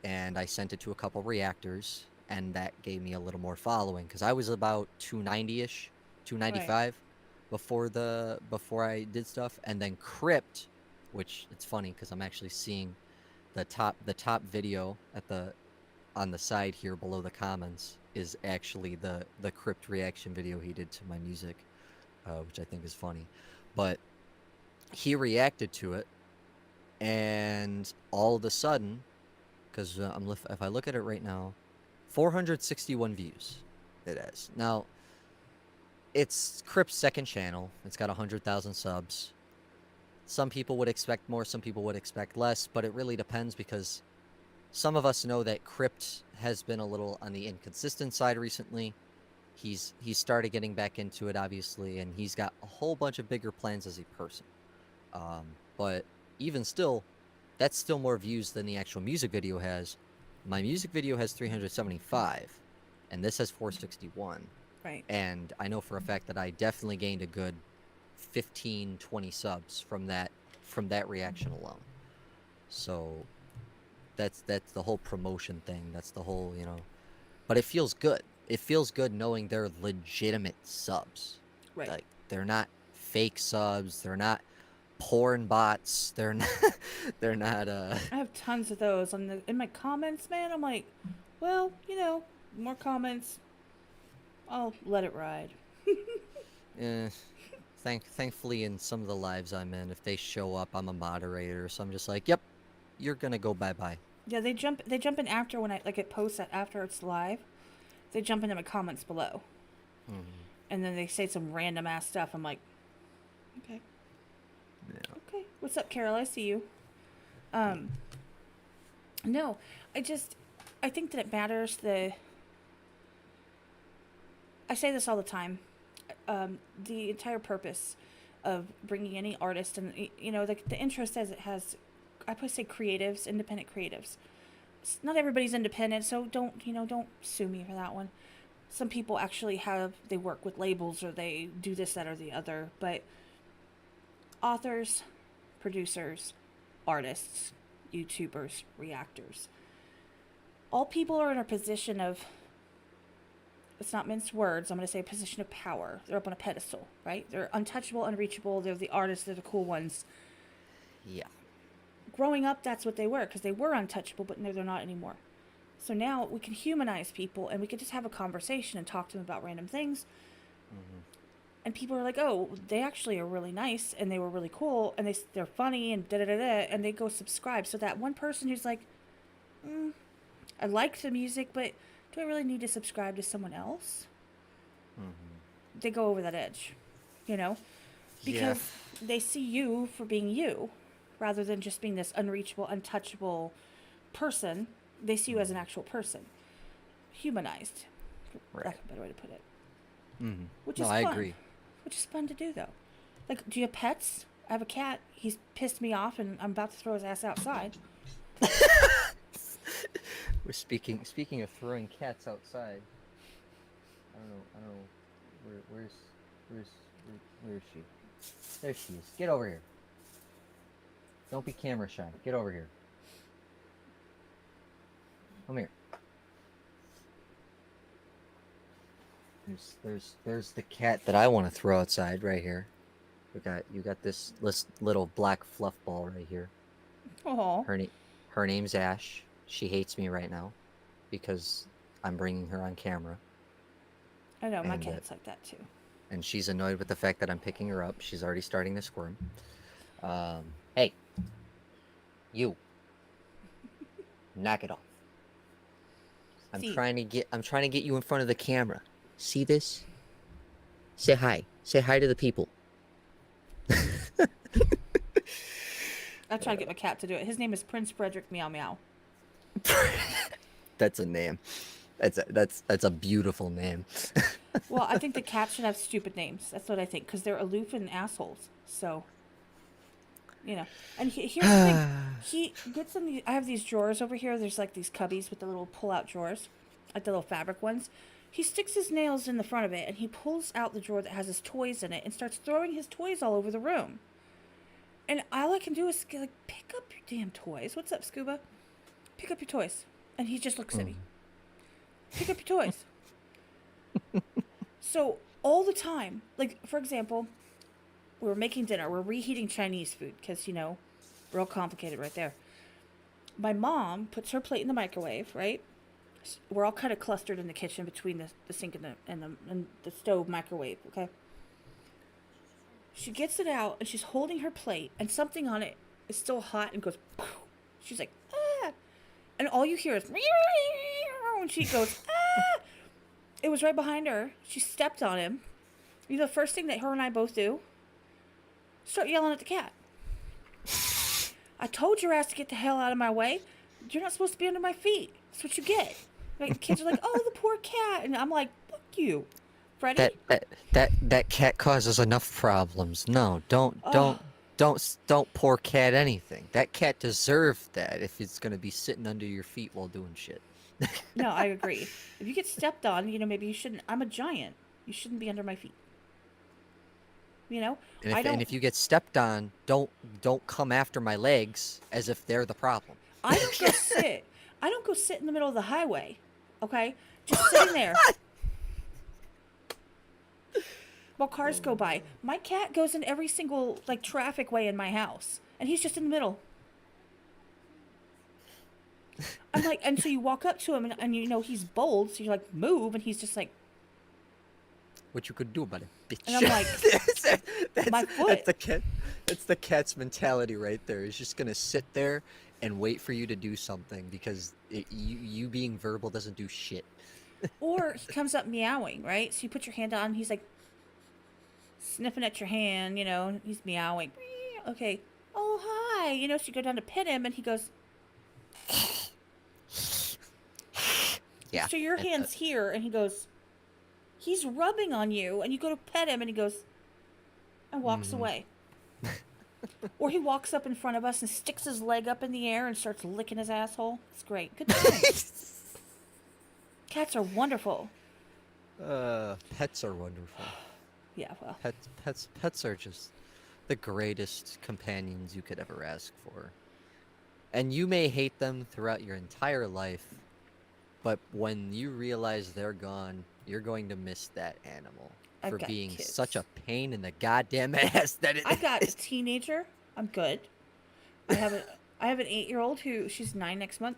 and I sent it to a couple reactors, and that gave me a little more following because I was about 290ish, Right. 295 before I did stuff, and then Crypt, which it's funny because I'm actually seeing the top video at the on the side here below the comments is actually the Crypt reaction video he did to my music, which I think is funny, but he reacted to it, and all of a sudden, because if I look at it right now, 461 views. It has now. It's Crip's second channel. It's got 100,000 subs. Some people would expect more. Some people would expect less. But it really depends because some of us know that Crypt has been a little on the inconsistent side recently. He's started getting back into it, obviously, and he's got a whole bunch of bigger plans as a person. But even still, that's still more views than the actual music video has. My music video has 375, and this has 461. Right. And I know for a fact that I definitely gained a good 15, 20 subs from that reaction alone. So that's the whole promotion thing. That's the whole, but it feels good. It feels good knowing they're legitimate subs. Right. Like they're not fake subs. They're not porn bots. They're not. They're not. I have tons of those in my comments, man. I'm like, well, more comments. I'll let it ride. Eh, thankfully, in some of the lives I'm in, if they show up, I'm a moderator, so I'm just like, yep, you're gonna go bye bye. Yeah, they jump in after when it posts that after it's live. They jump into my comments below, Hmm. and then they say some random ass stuff. I'm like, okay, Yeah. okay, what's up, Carol? I see you. Um, no, I think that it matters. I say this all the time. The entire purpose of bringing any artist, and the interest as it has, I probably say creatives, independent creatives. Not everybody's independent, so don't sue me for that one. Some people actually they work with labels, or they do this, that, or the other, but authors, producers, artists, YouTubers, reactors, all people are in a position of, it's not minced words, I'm going to say a position of power. They're up on a pedestal, right? They're untouchable, unreachable, they're the artists, they're the cool ones. Yeah. Growing up, that's what they were, because they were untouchable, but no, they're not anymore. So now we can humanize people, and we can just have a conversation and talk to them about random things. Mm-hmm. And people are like, oh, they actually are really nice, and they were really cool, and they're funny, and da-da-da-da, and they go subscribe. So that one person who's like, I like the music, but do I really need to subscribe to someone else? Mm-hmm. They go over that edge, because they see you for being you, rather than just being this unreachable, untouchable person. They see you as an actual person, humanized. Right. That's a better way to put it. Mm-hmm. Which is I fun. agree. Which is fun to do, though. Like, do you have pets? I have a cat. He's pissed me off, and I'm about to throw his ass outside. We're speaking of throwing cats outside. I don't know. Where is she? There she is. Get over here. Don't be camera shy. Get over here. Come here. There's the cat that I want to throw outside right here. You got this little black fluff ball right here. Oh. Her name's Ash. She hates me right now because I'm bringing her on camera. I know, my cat's like that too. And she's annoyed with the fact that I'm picking her up. She's already starting to squirm. Hey, you, knock it off. I'm trying to get you in front of the camera. See this? Say hi. Say hi to the people. I try to get my cat to do it. His name is Prince Frederick Meow Meow. That's a name. That's a beautiful name. Well, I think the cats should have stupid names. That's what I think, because they're aloof and assholes. So, And here's the thing. He gets in I have these drawers over here. There's like these cubbies with the little pull-out drawers, like the little fabric ones. He sticks his nails in the front of it, and he pulls out the drawer that has his toys in it and starts throwing his toys all over the room. And all I can do is like, pick up your damn toys. What's up, Scuba? Pick up your toys. And he just looks at me. Pick up your toys. So all the time, like, for example, we were making dinner. We're reheating Chinese food because, real complicated right there. My mom puts her plate in the microwave, right? We're all kind of clustered in the kitchen between the sink and the stove microwave, okay? She gets it out, and she's holding her plate, and something on it is still hot and goes, poof. She's like, ah! And all you hear is, and she goes, ah! It was right behind her. She stepped on him. The first thing that her and I both do, start yelling at the cat. I told your ass to get the hell out of my way. You're not supposed to be under my feet. That's what you get. Like, the kids are like, oh, the poor cat. And I'm like, fuck you, Freddie. That cat causes enough problems. No, don't poor cat anything. That cat deserved that if it's gonna be sitting under your feet while doing shit. No, I agree. If you get stepped on, maybe you shouldn't. I'm a giant. You shouldn't be under my feet. And if you get stepped on, don't come after my legs as if they're the problem. I don't go sit. I don't go sit in the middle of the highway. Okay, just sitting there while cars go by. My cat goes in every single traffic way in my house, and he's just in the middle. I'm like, and so you walk up to him, and he's bold, so you're like, move, and he's just like, what you could do about it, bitch. And I'm like, my foot. That's the cat's mentality right there. He's just gonna sit there and wait for you to do something because you being verbal doesn't do shit. Or he comes up meowing, right? So you put your hand on, he's like sniffing at your hand, he's meowing. Okay. Oh, hi. So you go down to pet him, and he goes. Yeah. So your hand's here, and he goes. He's rubbing on you, and you go to pet him, and he goes. and walks away. Or he walks up in front of us and sticks his leg up in the air and starts licking his asshole. It's great. Good times. Cats are wonderful. Pets are wonderful. Yeah, well. Pets are just the greatest companions you could ever ask for. And you may hate them throughout your entire life, but when you realize they're gone, you're going to miss that animal I've for got being kids. such a pain in the goddamn ass that it I got a is. teenager. I'm good. I have an 8-year-old who she's 9 next month.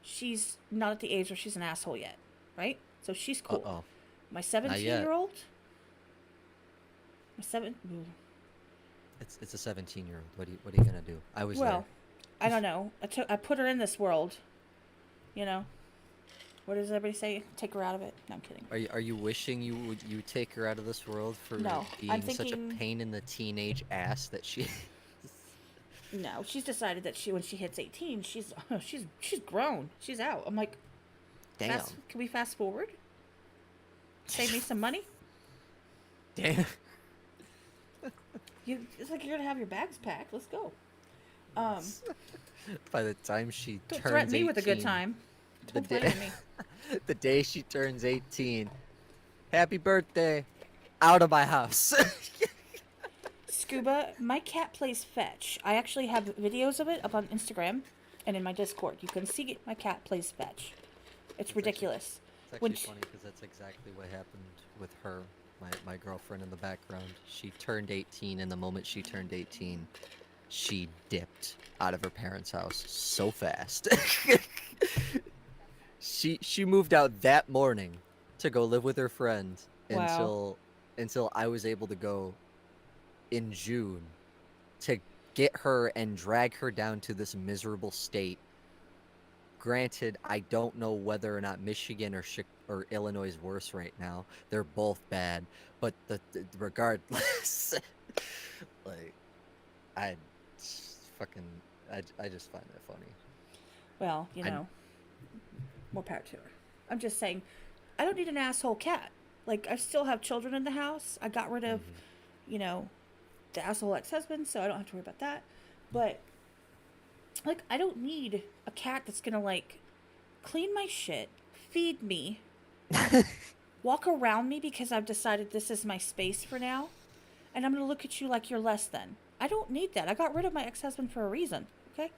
She's not at the age where she's an asshole yet, right? So she's cool. Uh-oh. My Not yet. 17-year-old. My seven. It's a 17-year-old. What are you gonna do? I was Well, I don't know. I put her in this world. You know. What does everybody say? Take her out of it. No, I'm kidding. there. Are you wishing you take her out of this world for No, being I'm such a thinking- pain in the teenage ass that she? No, she's decided that when she hits 18, she's grown. She's out. I'm like, Damn. can we fast forward? Save me some money. Damn. It's like you're gonna have your bags packed. Let's go. By the time she Don't turns threaten me 18, with a good time. the Don't day, threaten me. the day she turns 18, happy birthday, out of my house. Scuba, my cat plays fetch. I actually have videos of it up on Instagram and in my Discord. You can see it. My cat plays fetch. It's ridiculous. It's When actually funny because that's exactly what happened with her, my girlfriend in the background. She turned 18, and the moment she turned 18, she dipped out of her parents' house so fast. She moved out that morning to go live with her friend Wow. until I was able to go in June to get her and drag her down to this miserable state. Granted, I don't know whether or not Michigan or Illinois is worse right now. They're both bad, but regardless, like I fucking I just find that funny. Well, you know, more power to her. I'm just saying, I don't need an asshole cat. Like, I still have children in the house. I got rid of, you know, the asshole ex-husband, so I don't have to worry about that. But, like, I don't need a cat that's gonna, like, clean my shit, feed me, walk around me because I've decided this is my space for now, and I'm gonna look at you like you're less than. I don't need that. I got rid of my ex-husband for a reason, okay?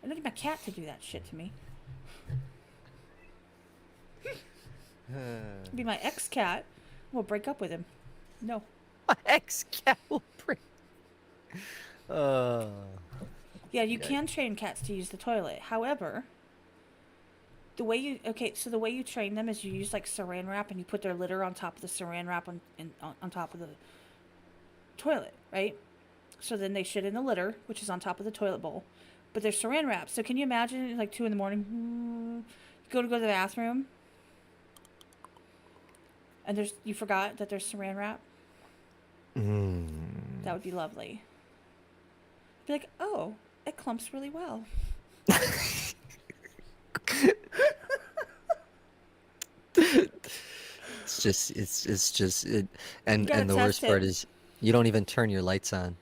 I don't need my cat to do that shit to me. Be my ex-cat. We'll break up with him. No. My ex-cat will break. Yeah, you can train cats to use the toilet. However, the way you train them is you use like saran wrap and you put their litter on top of the saran wrap on top of the toilet, right? So then they shit in the litter, which is on top of the toilet bowl. But they're saran wrap. So can you imagine like 2 a.m, you go to the bathroom and you forgot that there's saran wrap? That would be lovely. Be like, oh, it clumps really well. It's just and gotta the worst test part it. is you don't even turn your lights on.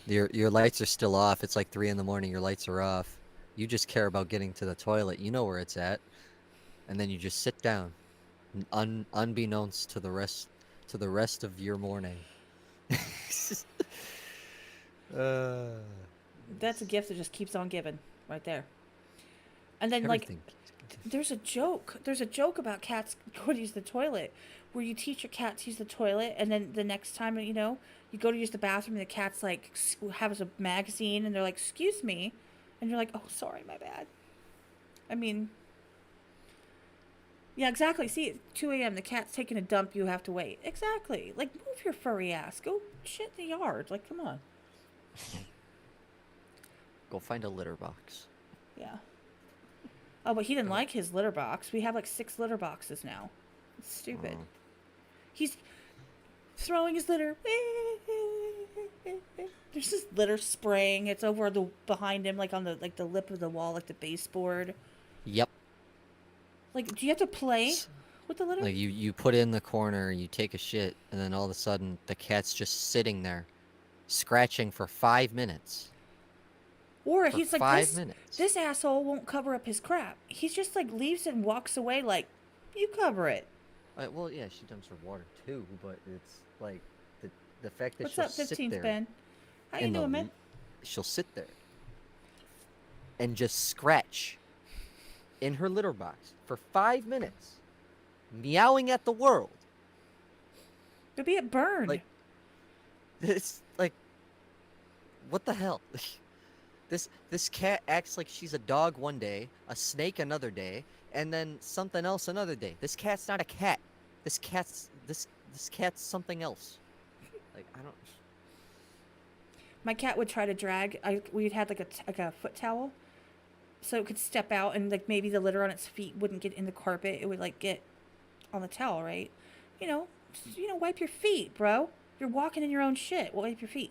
Your lights are still off. It's like 3 a.m. Your lights are off. You just care about getting to the toilet. You know where it's at, and then you just sit down, unbeknownst to the rest of your morning. That's a gift that just keeps on giving, right there. And then Everything. there's a joke. There's a joke about cats going to use the toilet, where you teach your cat to use the toilet, and then the next time you go to use the bathroom, and the cat's like has a magazine, and they're like, "Excuse me," and you're like, "Oh, sorry, my bad." I mean, yeah, exactly. See, at 2 a.m. the cat's taking a dump. You have to wait. Exactly. Like, move your furry ass. Go shit in the yard. Like, come on. Go find a litter box. Yeah. Oh, but he didn't like his litter box. We have like 6 litter boxes now. It's stupid. Oh. He's throwing his litter. There's this litter spraying. It's over behind him, like on the lip of the wall, like the baseboard. Yep. Like, do you have to play with the litter? Like you put it in the corner, you take a shit, and then all of a sudden the cat's just sitting there, scratching for 5 minutes. Or For he's like, 5 minutes. this asshole won't cover up his crap. He's just like leaves and walks away like, you cover it. Well, yeah, she dumps her water too, but it's like the the fact that What's she'll up, sit 15 there spin? How you in doing, man? she'll sit there and just scratch in her litter box for 5 minutes, meowing at the world. Maybe it burned. Like this, like what the hell? This cat acts like she's a dog one day, a snake another day, and then something else another day. This cat's not a cat. This cat's something else. Like I don't. My cat would try to drag. We'd had like a foot towel, so it could step out and like maybe the litter on its feet wouldn't get in the carpet. It would like get on the towel, right? You know, wipe your feet, bro. You're walking in your own shit. Wipe your feet.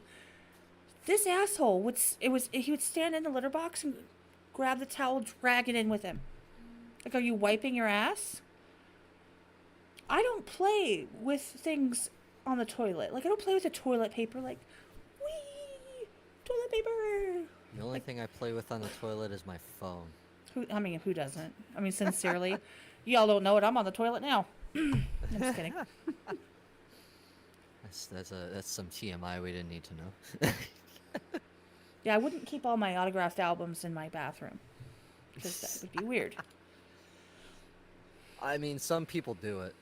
This asshole he would stand in the litter box and grab the towel, drag it in with him. Like, are you wiping your ass? I don't play with things on the toilet. Like, I don't play with the toilet paper. Like, wee, toilet paper. The only thing I play with on the toilet is my phone. Who doesn't? I mean, sincerely, y'all don't know it. I'm on the toilet now. I'm just kidding. That's some TMI we didn't need to know. Yeah, I wouldn't keep all my autographed albums in my bathroom because that would be weird. I mean, some people do it.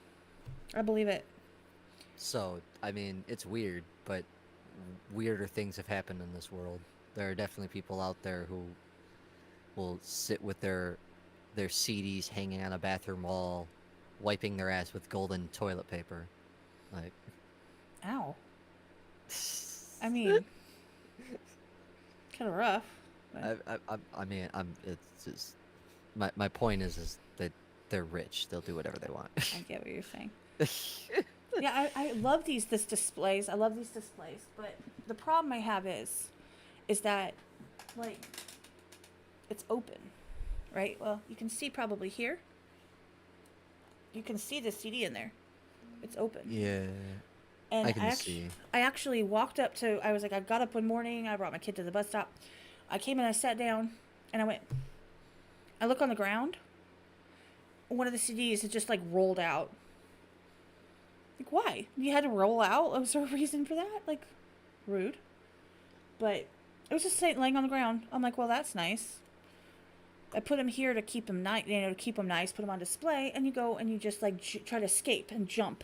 I believe it. So, I mean, it's weird, but weirder things have happened in this world. There are definitely people out there who will sit with their CDs hanging on a bathroom wall, wiping their ass with golden toilet paper. Like, ow. I mean, kind of rough. I mean, it's just my point is that they're rich. They'll do whatever they want. I get what you're saying. Yeah, I love this displays. I love these displays, but the problem I have is that like it's open, right? Well, you can see probably here. You can see the CD in there. It's open. Yeah. And I can see. I actually walked up to. I was like, I got up one morning. I brought my kid to the bus stop. I came and I sat down, and I went. I look on the ground. One of the CDs had just like rolled out. Like, why? You had to roll out? Was there a reason for that? Like, rude. But it was just laying on the ground. I'm like, well, that's nice. I put him here to keep him nice, to keep him nice. Put him on display, and you go and you just like try to escape and jump,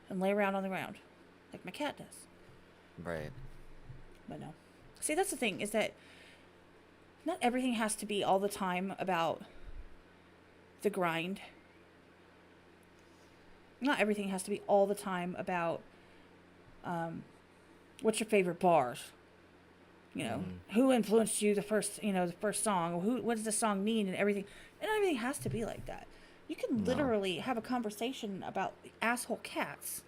and lay around on the ground, like my cat does. Right. But no. See, that's the thing is that not everything has to be all the time about the grind. Not everything has to be all the time about what's your favorite bars. Who influenced you the first song? What does the song mean and everything? And everything has to be like that. You can literally have a conversation about asshole cats.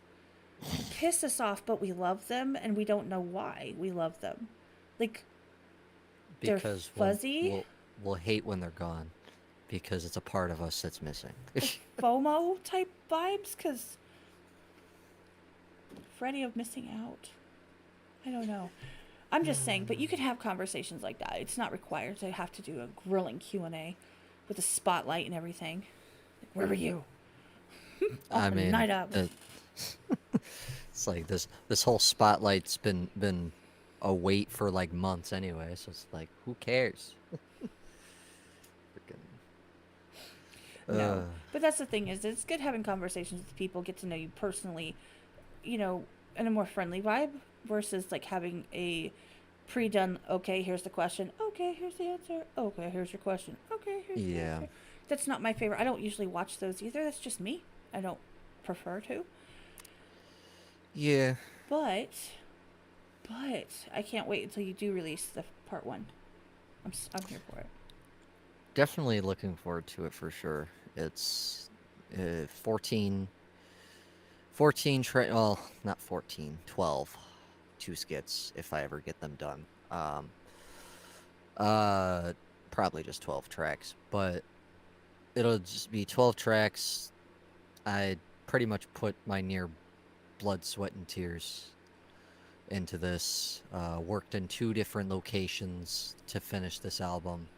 Piss us off, but we love them and we don't know why we love them. Like, Because they're fuzzy. we'll hate when they're gone. Because it's a part of us that's missing. FOMO type vibes, because Freddie of missing out. I don't know. I'm just saying, but you could have conversations like that. It's not required to have to do a grilling Q&A with a spotlight and everything. Like, where were you? I mean, night up. It's like this whole spotlight's been a wait for like months anyway. So it's like, who cares? No, but that's the thing is it's good having conversations with people, get to know you personally, in a more friendly vibe versus like having a pre-done, okay, here's the question, okay, here's the answer, okay, here's your question, okay, here's the answer. That's not my favorite. I don't usually watch those either. That's just me. I don't prefer to. Yeah. But I can't wait until you do release the part 1. I'm here for it. Definitely looking forward to it for sure. It's 14 well, not 14, 12 2 skits if I ever get them done. Probably just 12 tracks, but it'll just be 12 tracks. I pretty much put my near blood, sweat, and tears into this. Worked in 2 different locations to finish this album,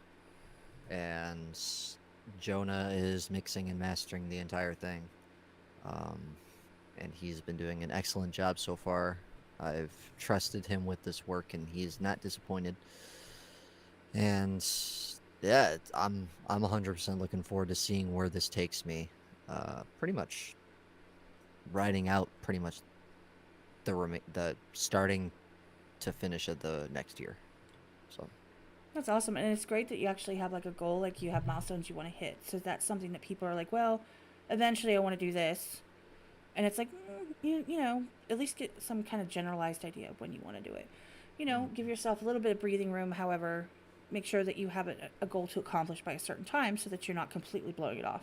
and Jonah is mixing and mastering the entire thing. Um, and he's been doing an excellent job so far. I've trusted him with this work, and he's not disappointed. And yeah, I'm 100% looking forward to seeing where this takes me. Pretty much writing out pretty much the starting to finish of the next year. So That's awesome, and it's great that you actually have like a goal, like you have milestones you want to hit. So that's something that people are like, well, eventually I want to do this, and it's like, you know, at least get some kind of generalized idea of when you want to do it. You know, mm, give yourself a little bit of breathing room. However, make sure that you have a goal to accomplish by a certain time, so that you're not completely blowing it off.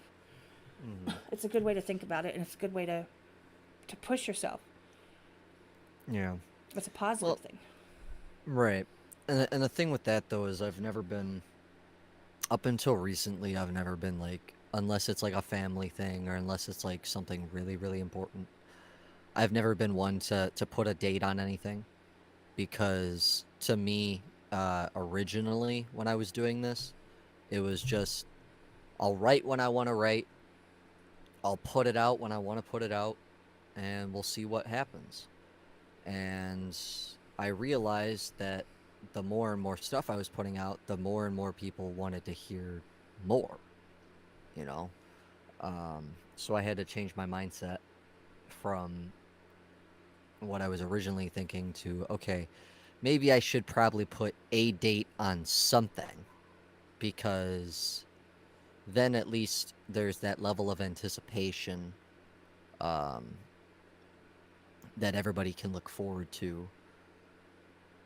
mm, It's a good way to think about it, and it's a good way to push yourself. yeah. It's a positive Well, thing. right. And the thing with that though is I've never been up until recently. I've never been like, unless it's like a family thing or unless it's like something really important. I've never been one to put a date on anything, because to me, originally when I was doing this, it was just, I'll write when I want to write, I'll put it out when I want to put it out, and we'll see what happens. And I realized that the more and more stuff I was putting out, the more and more people wanted to hear more, you know? So I had to change my mindset from what I was originally thinking to, okay, maybe I should probably put a date on something, because then at least there's that level of anticipation, um, that everybody can look forward to.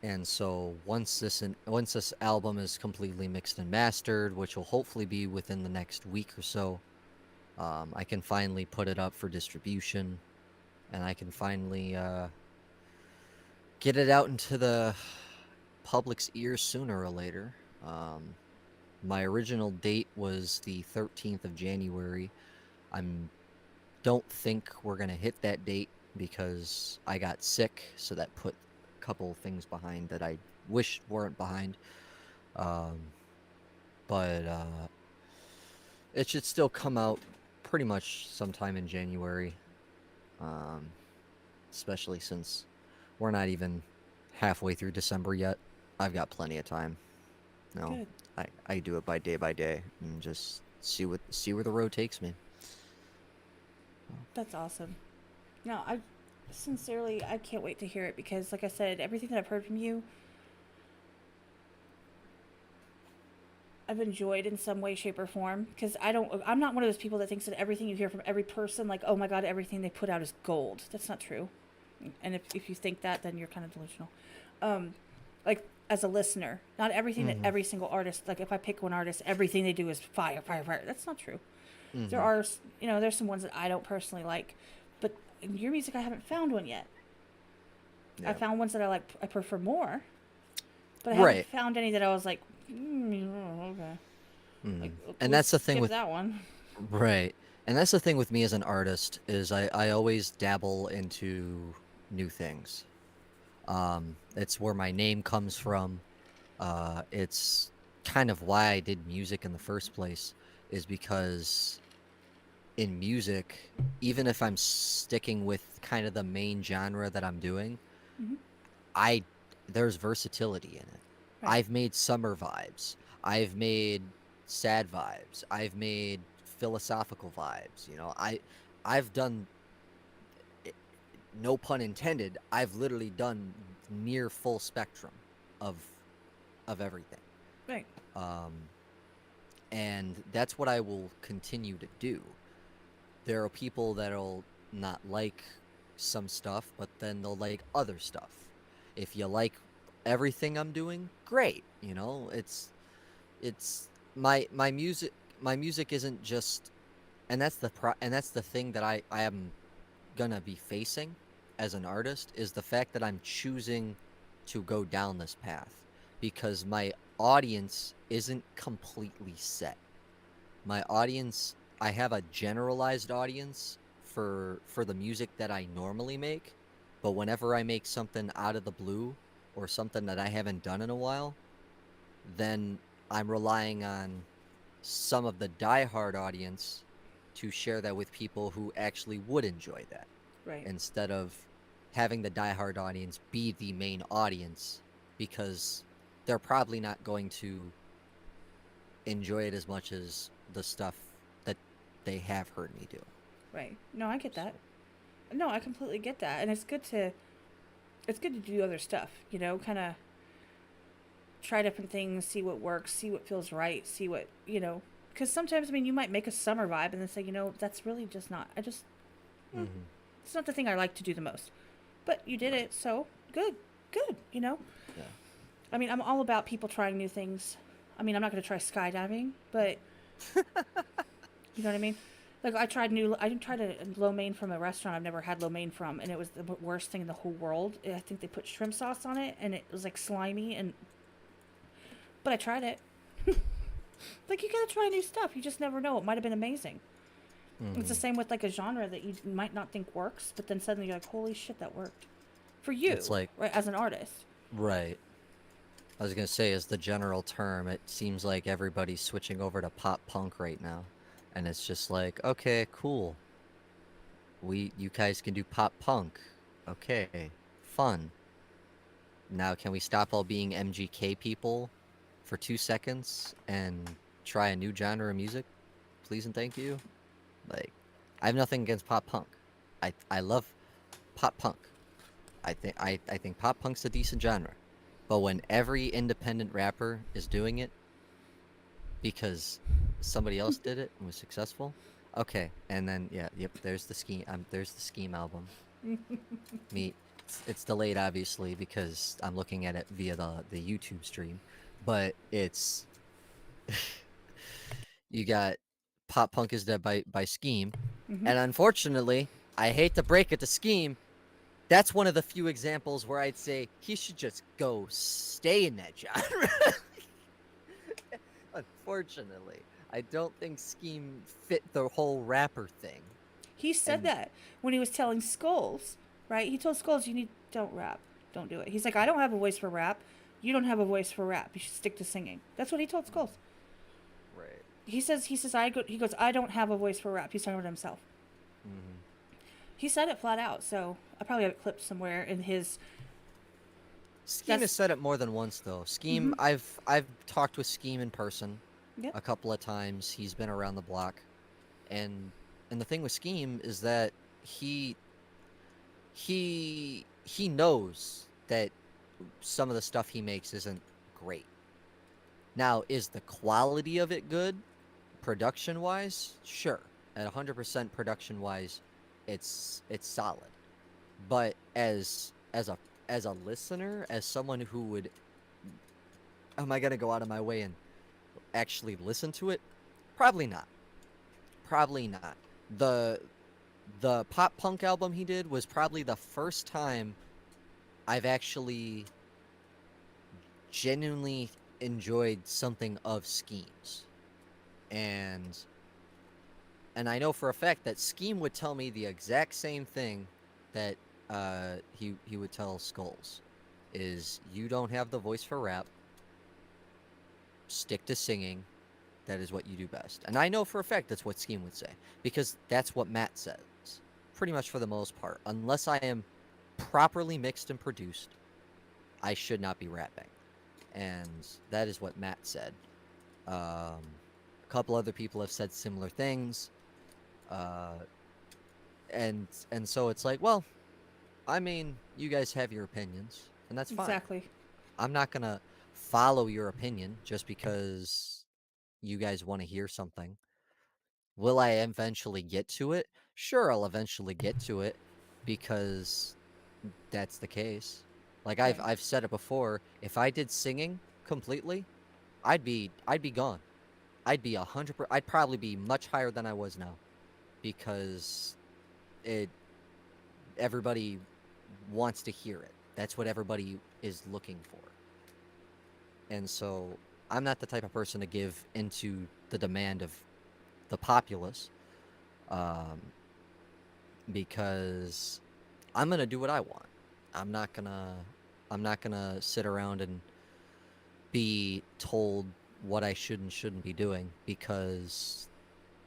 And so once this album is completely mixed and mastered, which will hopefully be within the next week or so, I can finally put it up for distribution, and I can finally get it out into the public's ears sooner or later. My original date was the 13th of January. I don't think we're gonna hit that date because I got sick, so that put a couple things behind that I wish weren't behind. Um, but it should still come out pretty much sometime in January, um, especially since we're not even halfway through December yet. I've got plenty of time. No, Good. I do it by day and just see where the road takes me. That's awesome. No, I can't wait to hear it because, like I said, everything that I've heard from you, I've enjoyed in some way, shape, or form. Because I'm not one of those people that thinks that everything you hear from every person, like, oh my god, everything they put out is gold. That's not true. And if you think that, then you're kind of delusional. Um, like as a listener, not everything that Mm-hmm. every single artist, like if I pick one artist, everything they do is fire, fire, fire. That's not true. There Mm-hmm. are, there's some ones that I don't personally like, but in your music, I haven't found one yet. I Yeah. found ones that I prefer more, but I haven't Right. found any that I was like, okay, Mm-hmm. like And we'll that's the thing skip with that one. right. And that's the thing with me as an artist is I always dabble into new things. It's where my name comes from. It's kind of why I did music in the first place, is because in music, even if I'm sticking with kind of the main genre that I'm doing, Hmm. I there's versatility in it. Right. I've made summer vibes. I've made sad vibes. I've made philosophical vibes. I've done, i- no pun intended. I've literally done near full spectrum of everything. Right. Um, and that's what I will continue to do. There are people that'll not like some stuff, but then they'll like other stuff. If you like everything I'm doing, great. It's my music. My music isn't just, and that's the thing that I am gonna be facing as an artist, is the fact that I'm choosing to go down this path, because my audience isn't completely set. My audience, I have a generalized audience for the music that I normally make, But whenever I make something out of the blue or something that I haven't done in a while, then I'm relying on some of the diehard audience to share that with people who actually would enjoy that, Right. instead of having the diehard audience be the main audience, because they're probably not going to enjoy it as much as the stuff that they have heard me do. Right. No, I get that. So, No, I completely get that, and it's good to do other stuff. You know, kind of try different things, see what works, see what feels right, see what Because sometimes, I mean, you might make a summer vibe and then say, that's really just not. Mm, mm-hmm. it's not the thing I like to do the most. But you did Right. it, so good, good. Yeah. I mean, I'm all about people trying new things. I mean, I'm not going to try skydiving, but you know what I mean. Like I tried a lo mein from a restaurant I've never had lo mein from, and it was the worst thing in the whole world. I think they put shrimp sauce on it, and it was like slimy, but I tried it. Like you gotta try new stuff. You just never know. It might have been amazing. It's the Mm-hmm. same with like a genre that you might not think works, but then suddenly you're like, holy shit, that worked for you, It's like, right? As an artist. right. I was gonna say, as the general term, it seems like everybody's switching over to pop punk right now, and it's just like, okay, cool. You guys can do pop punk. Okay, fun. Now, can we stop all being MGK people for 2 seconds and try a new genre of music, please and thank you? Like, I have nothing against pop punk. I love pop punk. I think pop punk's a decent genre. But when every independent rapper is doing it because somebody else did it and was successful, okay. And then yeah, yep, there's the scheme. There's the Scheme album. Me, it's delayed obviously because I'm looking at it via the YouTube stream, but it's you got Pop Punk is Dead by Scheme, Mm-hmm. and unfortunately, I hate to break it to Scheme, that's one of the few examples where I'd say he should just go stay in that genre. Unfortunately, I don't think Scheme fit the whole rapper thing. He said And that when he was telling Skulls, right? He told Skulls, don't rap, don't do it. He's like, I don't have a voice for rap. You don't have a voice for rap. You should stick to singing. That's what he told Skulls. right. He goes, I don't have a voice for rap. He's talking about himself. Mm-hmm. He said it flat out. So I probably have it clipped somewhere in his. Scheme has That's. said it more than once though. Mm-hmm. Scheme, I've talked with Scheme in person Yep. a couple of times. He's been around the block, and the thing with Scheme is that he he knows that some of the stuff he makes isn't great. Now, is the quality of it good, production wise? Sure, at 100% production wise, it's solid. But as a listener, as someone who would, am I gonna go out of my way and actually listen to it? Probably not. Probably not. The the pop punk album he did was probably the first time I've actually genuinely enjoyed something of Schemes. And I know for a fact that Scheme would tell me the exact same thing that he would tell Skulls, is you don't have the voice for rap. Stick to singing. That is what you do best. And I know for a fact that's what Scheme would say, because that's what Matt says. Pretty much for the most part. Unless I am properly mixed and produced, I should not be rapping. And that is what Matt said. A couple other people have said similar things. Uh, and so it's like, well, I mean, you guys have your opinions, and that's fine. Exactly. I'm not gonna follow your opinion just because you guys want to hear something. Will I eventually get to it? Sure, I'll eventually get to it because that's the case. Like Right. I've said it before, if I did singing completely, I'd be gone. I'd be 100%. I'd probably be much higher than I was now because it everybody wants to hear it. That's what everybody is looking for. And so I'm not the type of person to give into the demand of the populace, um, because I'm gonna do what I want. I'm not gonna I'm not gonna sit around and be told what I should and shouldn't be doing because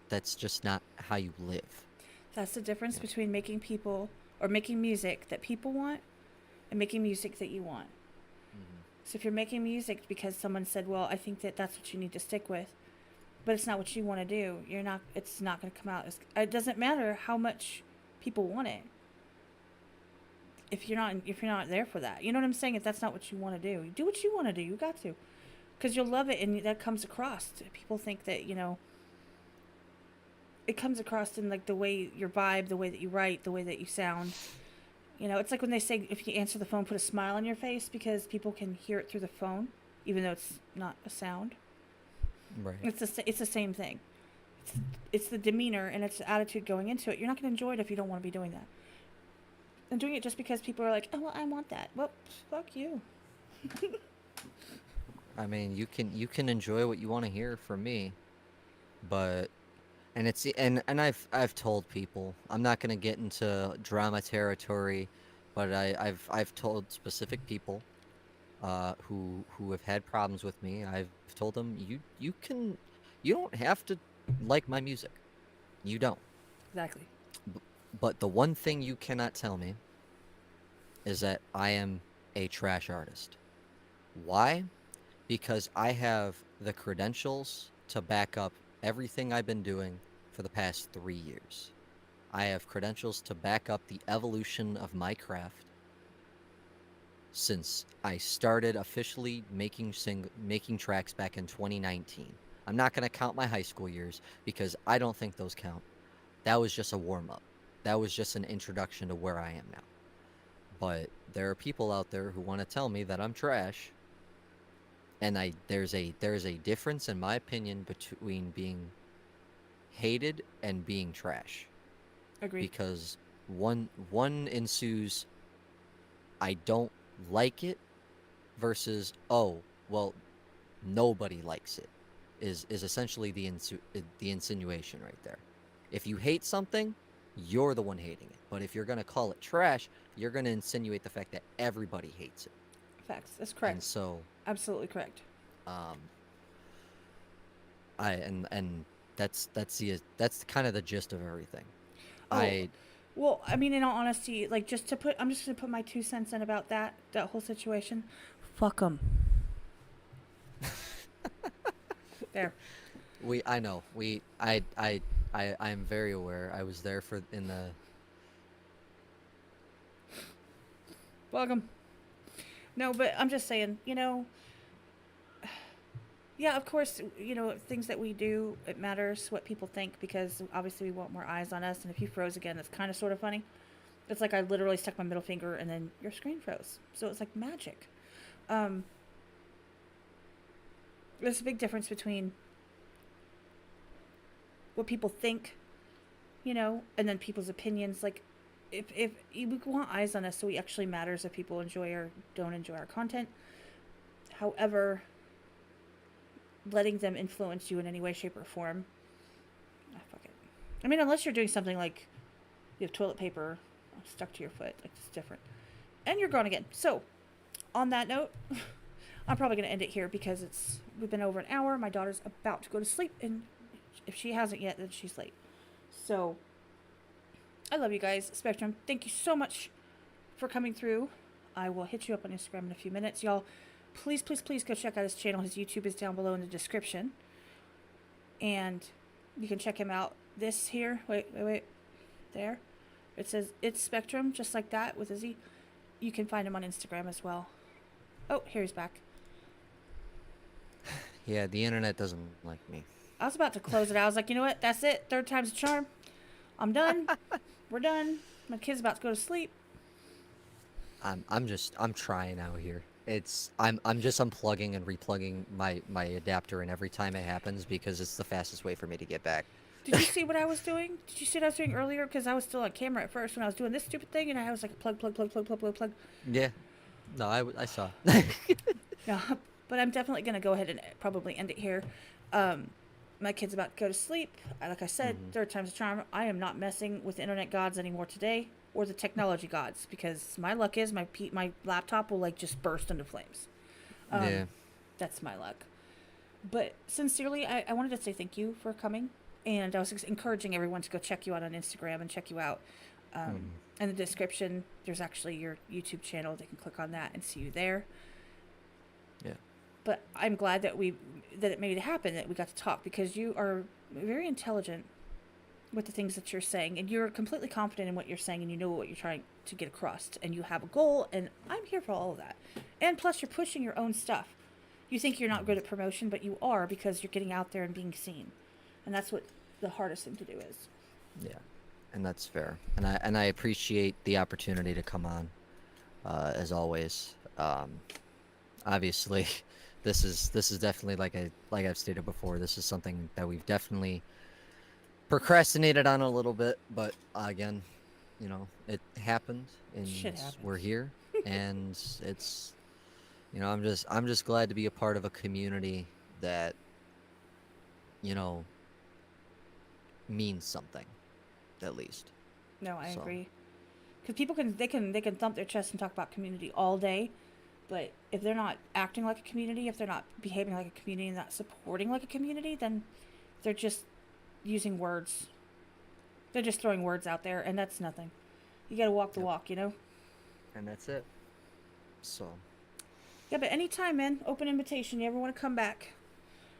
that's just not how you live. That's the difference Yeah. between making people or making music that people want and making music that you want. Hmm. So if you're making music because someone said, "Well, I think that that's what you need to stick with," but it's not what you want to do, you're not. It's not going to come out. It doesn't matter how much people want it if you're not there for that. You know what I'm saying? If that's not what you want to do what you want to do. You got to, because you'll love it, and that comes across. People think that it comes across in like the way your vibe, the way that you write, the way that you sound. It's like when they say if you answer the phone, put a smile on your face because people can hear it through the phone, even though it's not a sound. Right. It's the same thing. It's the demeanor and it's the attitude going into it. You're not going to enjoy it if you don't want to be doing that. And doing it just because people are like, oh, well, I want that. Well, fuck you. I mean, you can enjoy what you want to hear from me, but and I've told people I'm not gonna get into drama territory, but I've told specific people who have had problems with me. I've told them you don't have to like my music. You don't. Exactly. B- But the one thing you cannot tell me is that I am a trash artist. Why? Because I have the credentials to back up everything I've been doing for the past 3 years. I have credentials to back up the evolution of my craft since I started officially making tracks back in 2019. I'm not going to count my high school years because I don't think those count. That was just a warm up. That was just an introduction to where I am now. But there are people out there who want to tell me that I'm trash, and there's a difference in my opinion between being hated and being trash, Agreed. because one ensues I don't like it versus, oh, well, nobody likes it, is essentially the insinuation right there. If you hate something, you're the one hating it. But if you're going to call it trash, you're going to insinuate the fact that everybody hates it. Facts. That's And correct. so Absolutely correct. um and that's kind of the gist of everything. Oh, I well, I mean, in all honesty, like I'm just gonna put my 2 cents in about that whole situation. Fuck them. There. we I know we I'm very aware. I was there for in the Fuck them. No, but I'm just saying, yeah, of course, things that we do, it matters what people think because obviously we want more eyes on us. And if you froze again, it's kind of sort of funny. It's like I literally stuck my middle finger and then your screen froze. So it's like magic. Um, there's a big difference between what people think, and then people's opinions. Like, if we want eyes on us, so it actually matters if people enjoy or don't enjoy our content. However, letting them influence you in any way, shape, or form, fuck it. I mean, unless you're doing something like you have toilet paper stuck to your foot, like it's different, and you're gone again. So, on that note, I'm probably gonna end it here because we've been over an hour. My daughter's about to go to sleep, and if she hasn't yet, then she's late. So, I love you guys, Spectrum. Thank you so much for coming through. I will hit you up on Instagram in a few minutes, y'all. Please, please, please go check out his channel. His YouTube is down below in the description. And you can check him out. This here, wait. There. It says ItzSpectrum, just like that, with a Z. You can find him on Instagram as well. Oh, here he's back. yeah, the internet doesn't like me. I was about to close it out. I was like, you know what? That's it. Third time's a charm. I'm done. We're done. My kid's about to go to sleep. I'm trying out here. I'm just unplugging and replugging my adapter, and every time it happens because it's the fastest way for me to get back. Did you see what I was doing? Did you see what I was doing earlier? Because I was still on camera at first when I was doing this stupid thing, and I was like, plug. Yeah. No, I saw. Yeah, but I'm definitely going to go ahead and probably end it here. My kid's about to go to sleep. Like I said, third time's a charm. I am not messing with the internet gods anymore today. or the technology gods, because my luck is my laptop will like just burst into flames. Yeah. That's my luck. But sincerely, I wanted to say thank you for coming, and I was encouraging everyone to go check you out on Instagram and check you out. In the description, there's actually your YouTube channel. They can click on that and see you there. Yeah. But I'm glad that it made it happen, that we got to talk, because you are very intelligent with the things that you're saying, and you're completely confident in what you're saying, and you know what you're trying to get across, and you have a goal, and I'm here for all of that. And plus, you're pushing your own stuff. You think you're not good at promotion, but you are, because you're getting out there and being seen. And that's what the hardest thing to do is. Yeah, and that's fair. And I appreciate the opportunity to come on, as always. Obviously, this is definitely like I've stated before. This is something that we've definitely procrastinated on a little bit, but again, you know, it happened, and Shit happens. we're here, and it's, you know, I'm just glad to be a part of a community that, you know, means something, at least. No, I So, agree. Because people can thump their chest and talk about community all day, but if they're not acting like a community, if they're not behaving like a community and not supporting like a community, then they're just using words. They're just throwing words out there, and that's nothing. You gotta walk the Yep. walk, you know? and that's it. So, Yeah, but anytime, man, open invitation. You ever want to come back,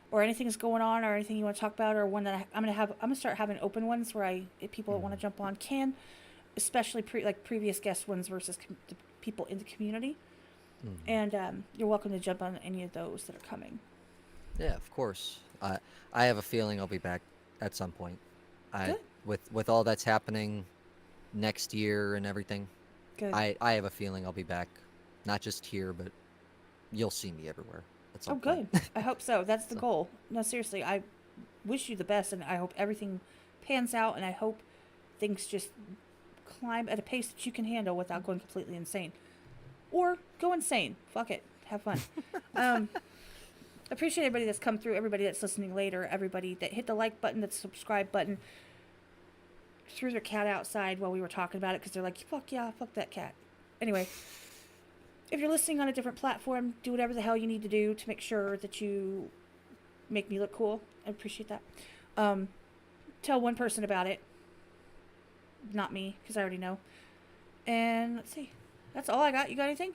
or anything's going on, or anything you want to talk about, or one that I'm gonna start having open ones where if people want to jump on can, especially previous guest ones versus the people in the community. And you're welcome to jump on any of those that are coming. yeah, of course. I have a feeling I'll be back at some point. Good. With all that's happening next year and everything, Good. I have a feeling I'll be back, not just here, but you'll see me everywhere at some Good. point. I hope so. That's the So, goal. No, seriously, I wish you the best, and I hope everything pans out, and I hope things just climb at a pace that you can handle without going completely insane. Or go insane. Fuck it. Have fun. Appreciate everybody that's come through, everybody that's listening later, everybody that hit the like button, that subscribe button, threw their cat outside while we were talking about it, because they're like, fuck yeah, fuck that cat. Anyway, if you're listening on a different platform, do whatever the hell you need to do to make sure that you make me look cool. I appreciate that. Tell one person about it. Not me, because I already know. And let's see. That's all I got. You got anything?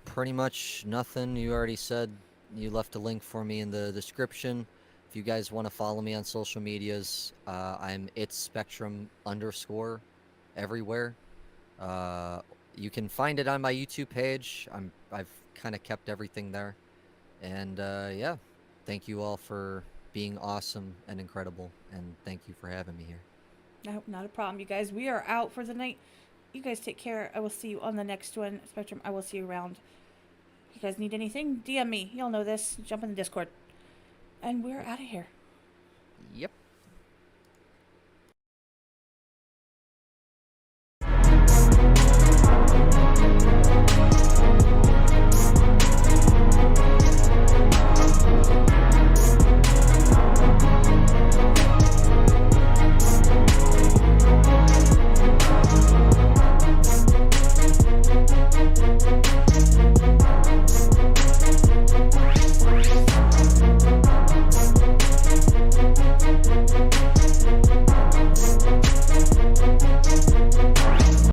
pretty much nothing. You already said you left a link for me in the description. If you guys want to follow me on social medias, I'm ItzSpectrum _ everywhere. You can find it on my YouTube page. I've kind of kept everything there. And yeah, thank you all for being awesome and incredible, and thank you for having me here. No, not a problem, you guys. We are out for the night. You guys take care. I will see you on the next one. Spectrum, I will see you around. If you guys need anything, DM me. Y'all know this. Jump in the Discord. And we're out of here.